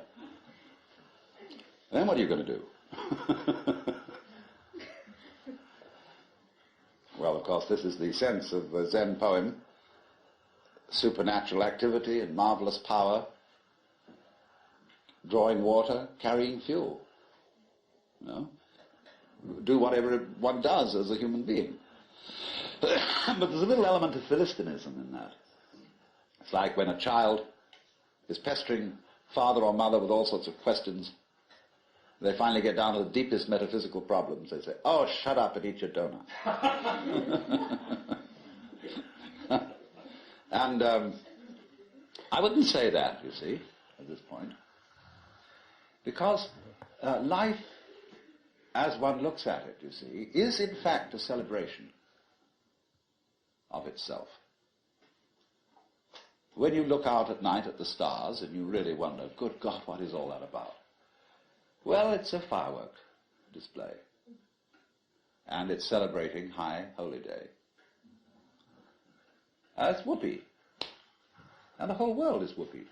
then what are you going to do? Well, of course, this is the sense of the Zen poem: supernatural activity and marvelous power, drawing water, carrying fuel. You know? Do whatever one does as a human being. But there's a little element of Philistinism in that. It's like when a child is pestering father or mother with all sorts of questions. They finally get down to the deepest metaphysical problems. They say, "Oh, shut up and eat your donut." And I wouldn't say that, you see, at this point. Because life, as one looks at it, you see, is in fact a celebration of itself. When you look out at night at the stars and you really wonder, good God, what is all that about? Well, it's a firework display. And it's celebrating High Holy Day. It's whoopee. And the whole world is whoopee.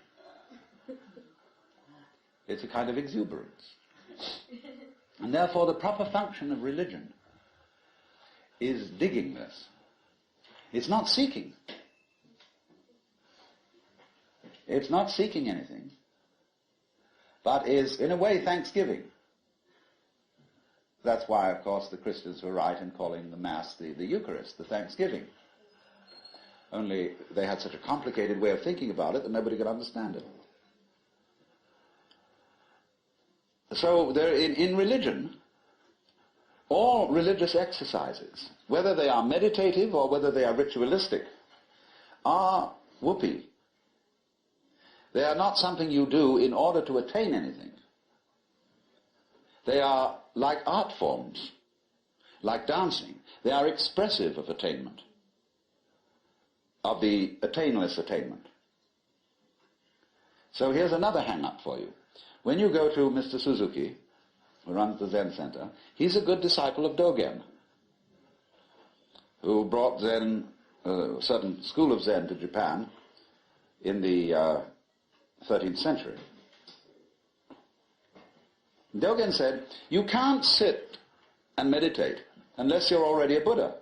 It's a kind of exuberance. And therefore the proper function of religion is digging this. It's not seeking. It's not seeking anything, but is, in a way, thanksgiving. That's why, of course, the Christians were right in calling the Mass the Eucharist, the thanksgiving. Only they had such a complicated way of thinking about it that nobody could understand it. So in religion, all religious exercises, whether they are meditative or whether they are ritualistic, are whoopee. They are not something you do in order to attain anything. They are like art forms, like dancing. They are expressive of attainment, of the attainless attainment. So here's another hang-up for you. When you go to Mr. Suzuki, who runs the Zen Center, he's a good disciple of Dogen, who brought Zen, a certain school of Zen to Japan in the 13th century. Dogen said, you can't sit and meditate unless you're already a Buddha.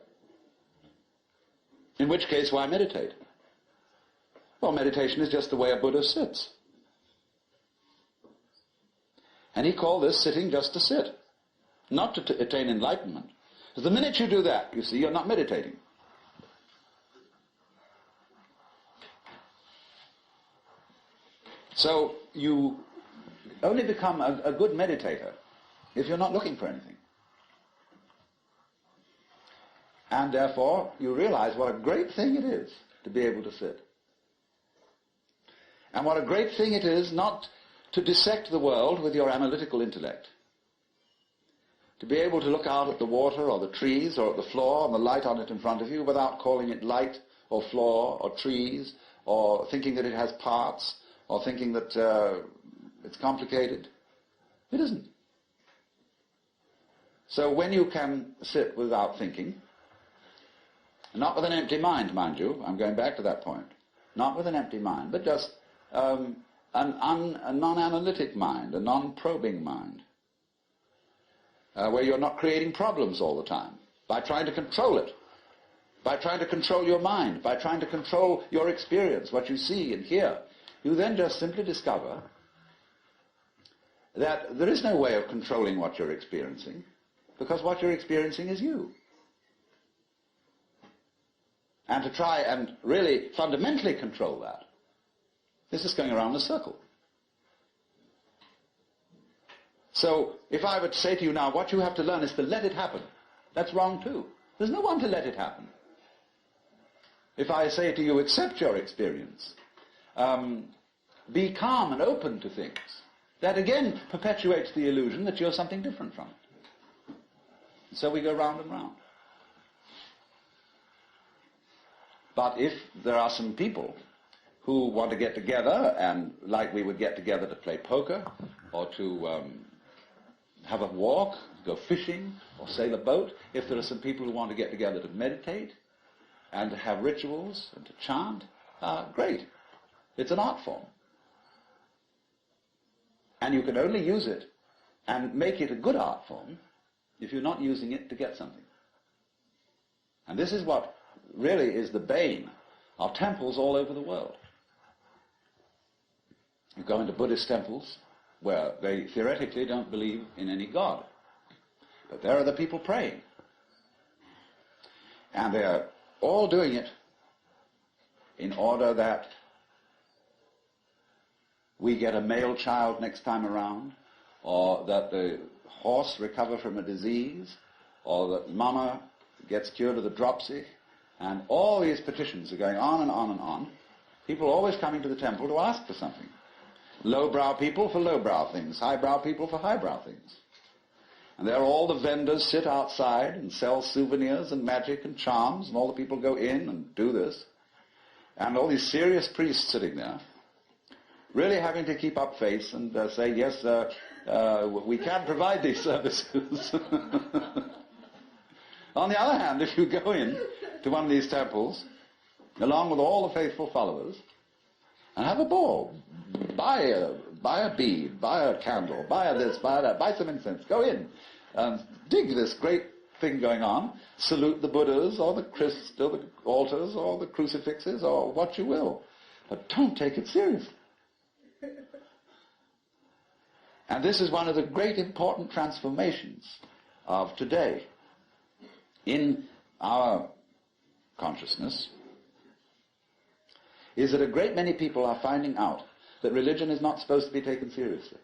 In which case, why meditate? Well, meditation is just the way a Buddha sits. And he called this sitting just to sit, not to attain enlightenment. Because the minute you do that, you see, you're not meditating. So you only become a good meditator if you're not looking for anything. And therefore, you realize what a great thing it is to be able to sit. And what a great thing it is not to dissect the world with your analytical intellect. To be able to look out at the water or the trees or at the floor and the light on it in front of you without calling it light or floor or trees or thinking that it has parts or thinking that it's complicated. It isn't. So when you can sit without thinking, not with an empty mind, mind you, I'm going back to that point, not with an empty mind, but just a non-analytic mind, a non-probing mind, where you're not creating problems all the time, by trying to control it, by trying to control your mind, by trying to control your experience, what you see and hear. You then just simply discover that there is no way of controlling what you're experiencing, because what you're experiencing is you. And to try and really fundamentally control that It's just going around in a circle. So if I were to say to you now, what you have to learn is to let it happen, that's wrong too. There's no one to let it happen. If I say to you, accept your experience, be calm and open to things, that again perpetuates the illusion that you're something different from it. So we go round and round. But if there are some people who want to get together, and like we would get together to play poker, or to have a walk, go fishing, or sail a boat, if there are some people who want to get together to meditate, and to have rituals, and to chant, great. It's an art form. And you can only use it and make it a good art form if you're not using it to get something. And this is what really is the bane of temples all over the world. You go into Buddhist temples where they theoretically don't believe in any God. But there are the people praying. And they're all doing it in order that we get a male child next time around, or that the horse recover from a disease, or that mama gets cured of the dropsy, and all these petitions are going on and on and on. People are always coming to the temple to ask for something. Lowbrow people for lowbrow things, highbrow people for highbrow things. And there all the vendors sit outside and sell souvenirs and magic and charms, and all the people go in and do this. And all these serious priests sitting there, really having to keep up face and say, yes, we can provide these services. On the other hand, if you go in to one of these temples, along with all the faithful followers, and have a ball, buy a bead, buy a candle, buy a this, buy that, buy some incense, go in, dig this great thing going on, salute the Buddhas, or the altars, or the crucifixes, or what you will. But don't take it seriously. And this is one of the great important transformations of today in our consciousness, is that a great many people are finding out that religion is not supposed to be taken seriously.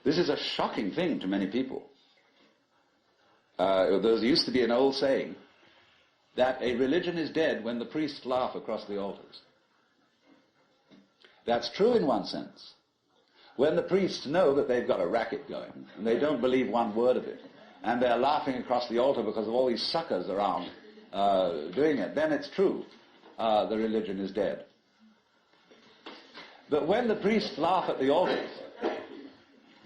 This is a shocking thing to many people. There used to be an old saying that a religion is dead when the priests laugh across the altars. That's true in one sense. When the priests know that they've got a racket going, and they don't believe one word of it, and they're laughing across the altar because of all these suckers around doing it, then it's true. The religion is dead. But when the priests laugh at the altars,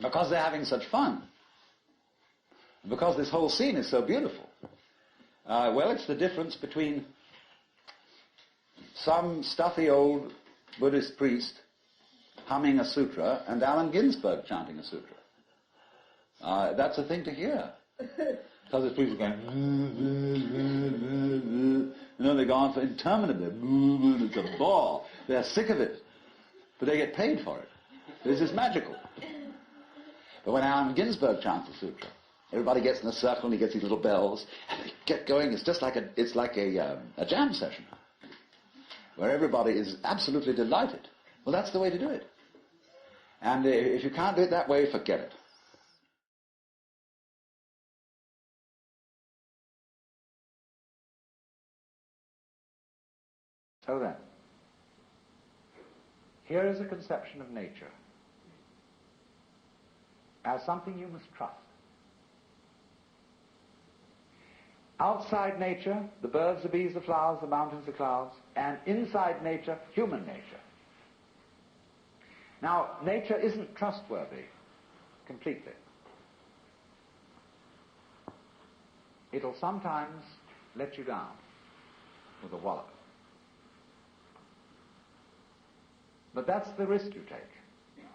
because they're having such fun, because this whole scene is so beautiful, well, it's the difference between some stuffy old Buddhist priest humming a sutra and Allen Ginsberg chanting a sutra. That's a thing to hear. Because the priests are going, they go on for interminably. It's a bore. They're sick of it. But they get paid for it. This is magical. But when Allen Ginsberg chants a sutra, everybody gets in a circle and he gets these little bells, and they get going. It's just like a jam session, where everybody is absolutely delighted. Well, that's the way to do it. And if you can't do it that way, forget it. So then, here is a conception of nature as something you must trust. Outside nature, the birds, the bees, the flowers, the mountains, the clouds, and inside nature, human nature. Now, nature isn't trustworthy completely. It'll sometimes let you down with a wallop. But that's the risk you take.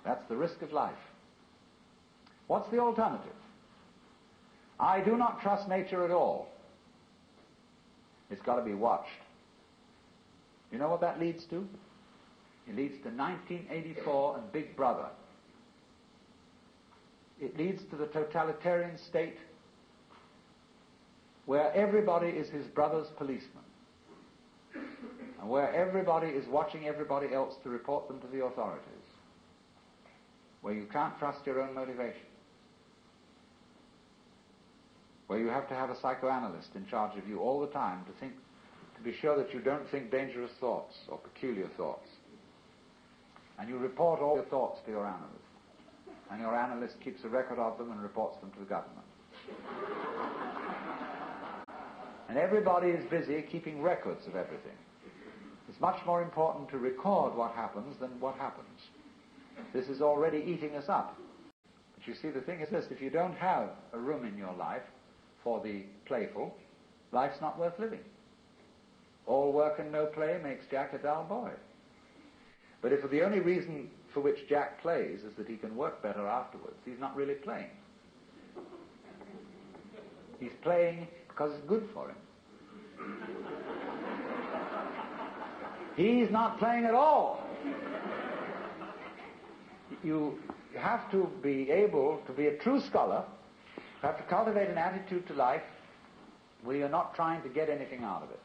That's the risk of life. What's the alternative? I do not trust nature at all. It's got to be watched. You know what that leads to? It leads to 1984 and Big Brother. It leads to the totalitarian state where everybody is his brother's policeman. and where everybody is watching everybody else to report them to the authorities, where you can't trust your own motivation, where you have to have a psychoanalyst in charge of you all the time to be sure that you don't think dangerous thoughts or peculiar thoughts. And you report all your thoughts to your analyst. And your analyst keeps a record of them and reports them to the government. And everybody is busy keeping records of everything. It's much more important to record what happens than what happens. This is already eating us up. But you see, the thing is this: if you don't have a room in your life for the playful, life's not worth living. All work and no play makes Jack a dull boy. But if the only reason for which Jack plays is that he can work better afterwards, he's not really playing. He's playing because it's good for him. He's not playing at all. You have to be able to be a true scholar. You have to cultivate an attitude to life where you're not trying to get anything out of it.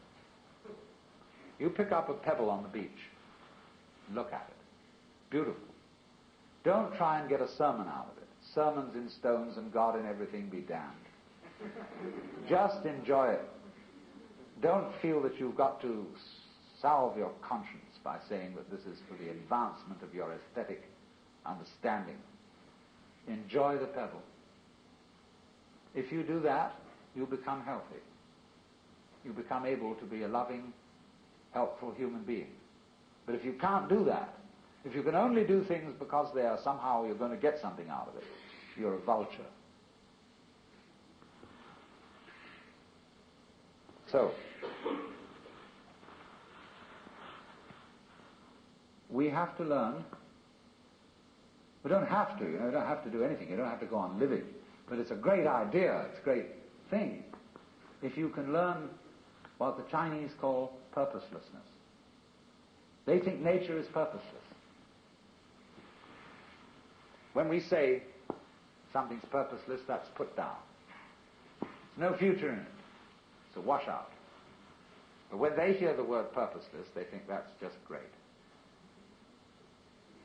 You pick up a pebble on the beach. Look at it. Beautiful. Don't try and get a sermon out of it. Sermons in stones and God in everything be damned. Just enjoy it. Don't feel that you've got to salve your conscience by saying that this is for the advancement of your aesthetic understanding. Enjoy the pebble. If you do that, you become healthy. You become able to be a loving, helpful human being. But if you can't do that, if you can only do things because they are somehow you're going to get something out of it, you're a vulture. So, we have to learn. We don't have to, you don't have to do anything. You don't have to go on living. But it's a great idea. It's a great thing if you can learn what the Chinese call purposelessness. They think nature is purposeless. When we say something's purposeless, that's put down. There's no future in it. It's a washout. But when they hear the word purposeless, they think that's just great.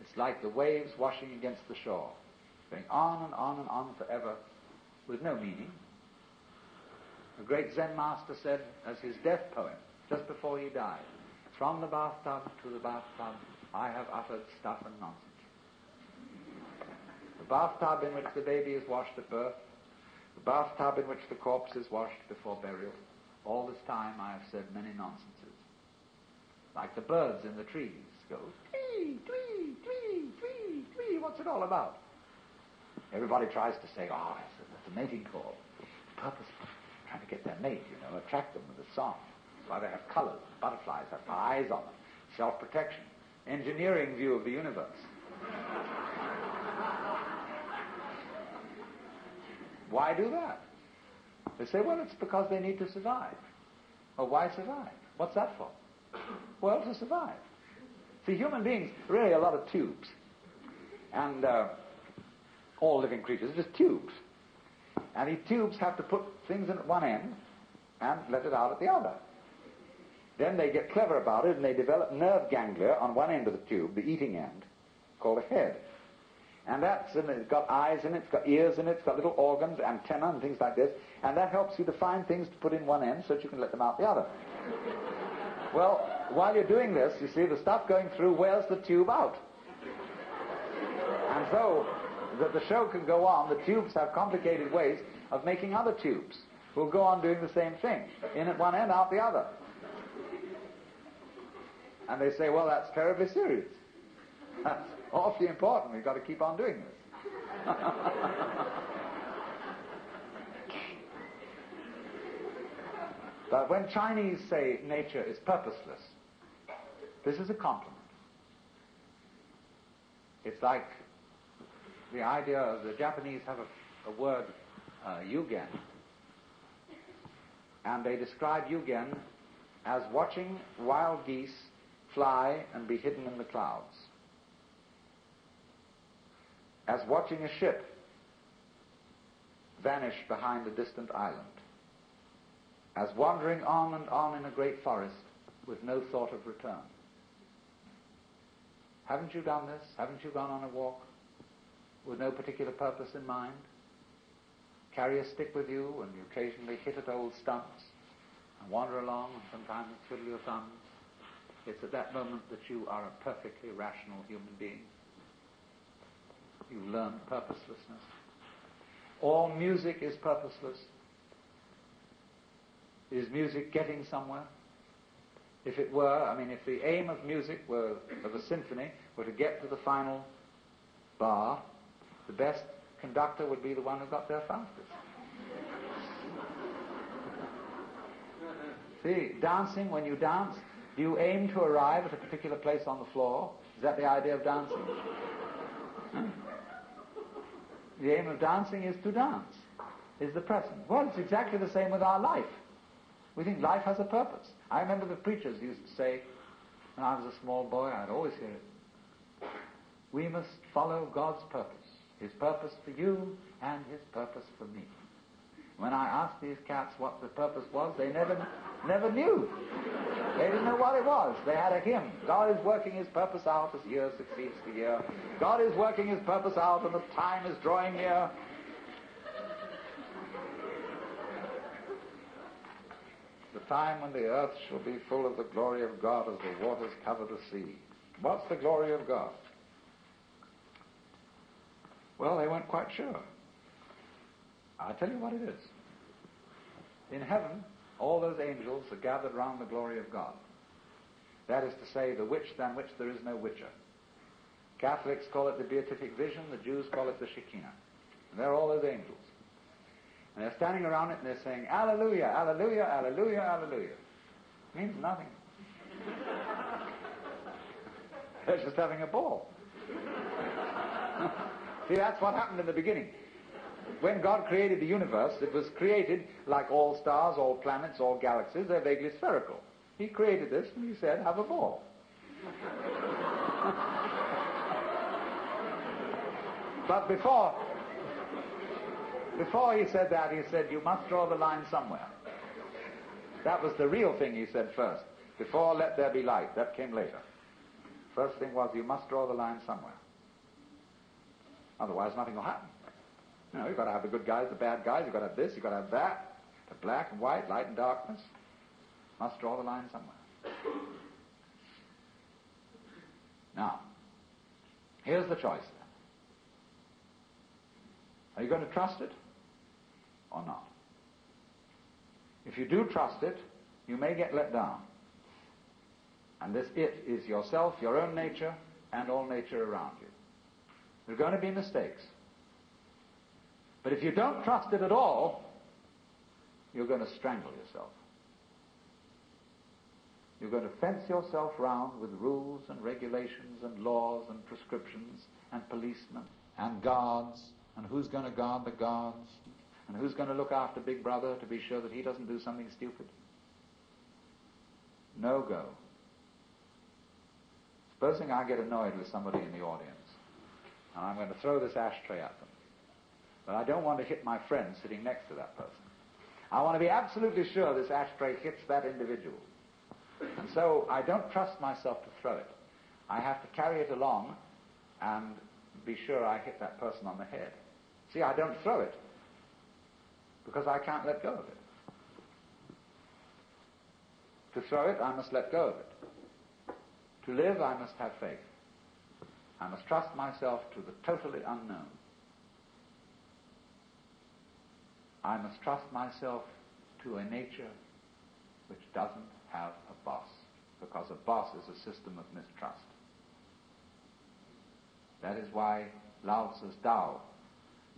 It's like the waves washing against the shore, going on and on and on forever with no meaning. A great Zen master said as his death poem, just before he died, "From the bathtub to the bathtub, I have uttered stuff and nonsense. The bathtub in which the baby is washed at birth, the bathtub in which the corpse is washed before burial, all this time I have said many nonsenses. Like the birds in the trees go, twee, twee, twee, twee, twee, what's it all about?" Everybody tries to say, oh, that's a mating call. Purpose, trying to get their mate, attract them with a song. That's why they have colors. Butterflies have eyes on them. Self-protection. Engineering view of the universe. Why do that? They say, well, it's because they need to survive. Well, why survive? What's that for? Well, to survive. See, human beings are really a lot of tubes. And all living creatures are just tubes. And these tubes have to put things in at one end and let it out at the other. Then they get clever about it and they develop nerve ganglia on one end of the tube, the eating end, called a head. And it's got eyes in it, it's got ears in it, it's got little organs, antennae and things like this. And that helps you to find things to put in one end so that you can let them out the other. Well, while you're doing this, you see the stuff going through wears the tube out. And so that the show can go on, the tubes have complicated ways of making other tubes who will go on doing the same thing. In at one end, out the other. And they say, well, that's terribly serious. That's awfully important. We've got to keep on doing this. But when Chinese say nature is purposeless, this is a compliment. It's like the idea of the Japanese have a word, yugen, and they describe yugen as watching wild geese fly and be hidden in the clouds, as watching a ship vanish behind a distant island, as wandering on and on in a great forest with no thought of return. Haven't you done this? Haven't you gone on a walk with no particular purpose in mind? Carry a stick with you and you occasionally hit at old stumps and wander along and sometimes twiddle your thumbs. It's at that moment that you are a perfectly rational human being. You've learned purposelessness. All music is purposeless. Is music getting somewhere? If it were, if the aim of music of a symphony were to get to the final bar, the best conductor would be the one who got there fastest. See, dancing, when you dance, do you aim to arrive at a particular place on the floor? Is that the idea of dancing? Huh? The aim of dancing is to dance, is the present. Well, it's exactly the same with our life. We think life has a purpose. I remember the preachers used to say, when I was a small boy, I'd always hear it, we must follow God's purpose, His purpose for you and His purpose for me. When I asked these cats what the purpose was, they never knew. They didn't know what it was. They had a hymn. God is working His purpose out as year succeeds to year. God is working His purpose out and the time is drawing near. The time when the earth shall be full of the glory of God as the waters cover the sea. What's the glory of God? Well, they weren't quite sure. I'll tell you what it is. In heaven, all those angels are gathered round the glory of God. That is to say, the which than which there is no whicher. Catholics call it the beatific vision, the Jews call it the Shekinah. And they're all those angels. And they're standing around it and they're saying, Alleluia, Alleluia, Alleluia, Alleluia. It means nothing. They're just having a ball. See, that's what happened in the beginning. When God created the universe, it was created like all stars, all planets, all galaxies. They're vaguely spherical. He created this and He said, have a ball. But before He said that, He said, you must draw the line somewhere. That was the real thing He said first. Before, let there be light. That came later. First thing was, you must draw the line somewhere. Otherwise, nothing will happen. You've got to have the good guys, the bad guys, you've got to have this, you've got to have that, the black and white, light and darkness. Must draw the line somewhere. Now, here's the choice then. Are you going to trust it or not? If you do trust it, you may get let down. And this it is yourself, your own nature, and all nature around you. There are going to be mistakes. But if you don't trust it at all, you're going to strangle yourself. You're going to fence yourself round with rules and regulations and laws and prescriptions and policemen and guards, and who's going to guard the guards, and who's going to look after Big Brother to be sure that he doesn't do something stupid. No go. Supposing I get annoyed with somebody in the audience, and I'm going to throw this ashtray at them. But I don't want to hit my friend sitting next to that person. I want to be absolutely sure this ashtray hits that individual. And so I don't trust myself to throw it. I have to carry it along and be sure I hit that person on the head. See, I don't throw it because I can't let go of it. To throw it, I must let go of it. To live, I must have faith. I must trust myself to the totally unknown. I must trust myself to a nature which doesn't have a boss, because a boss is a system of mistrust. That is why Lao Tzu's Tao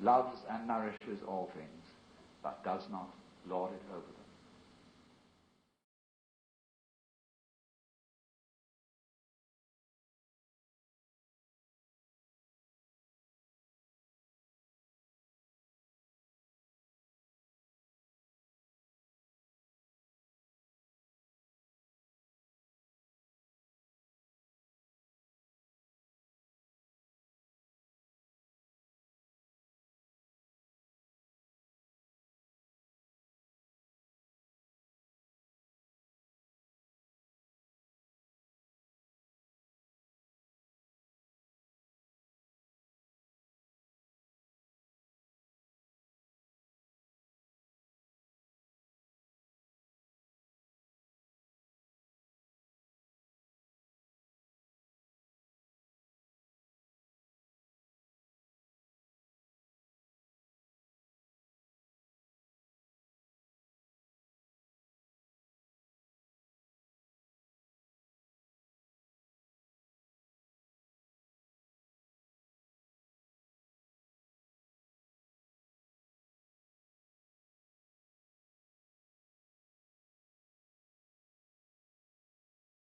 loves and nourishes all things, but does not lord it over them.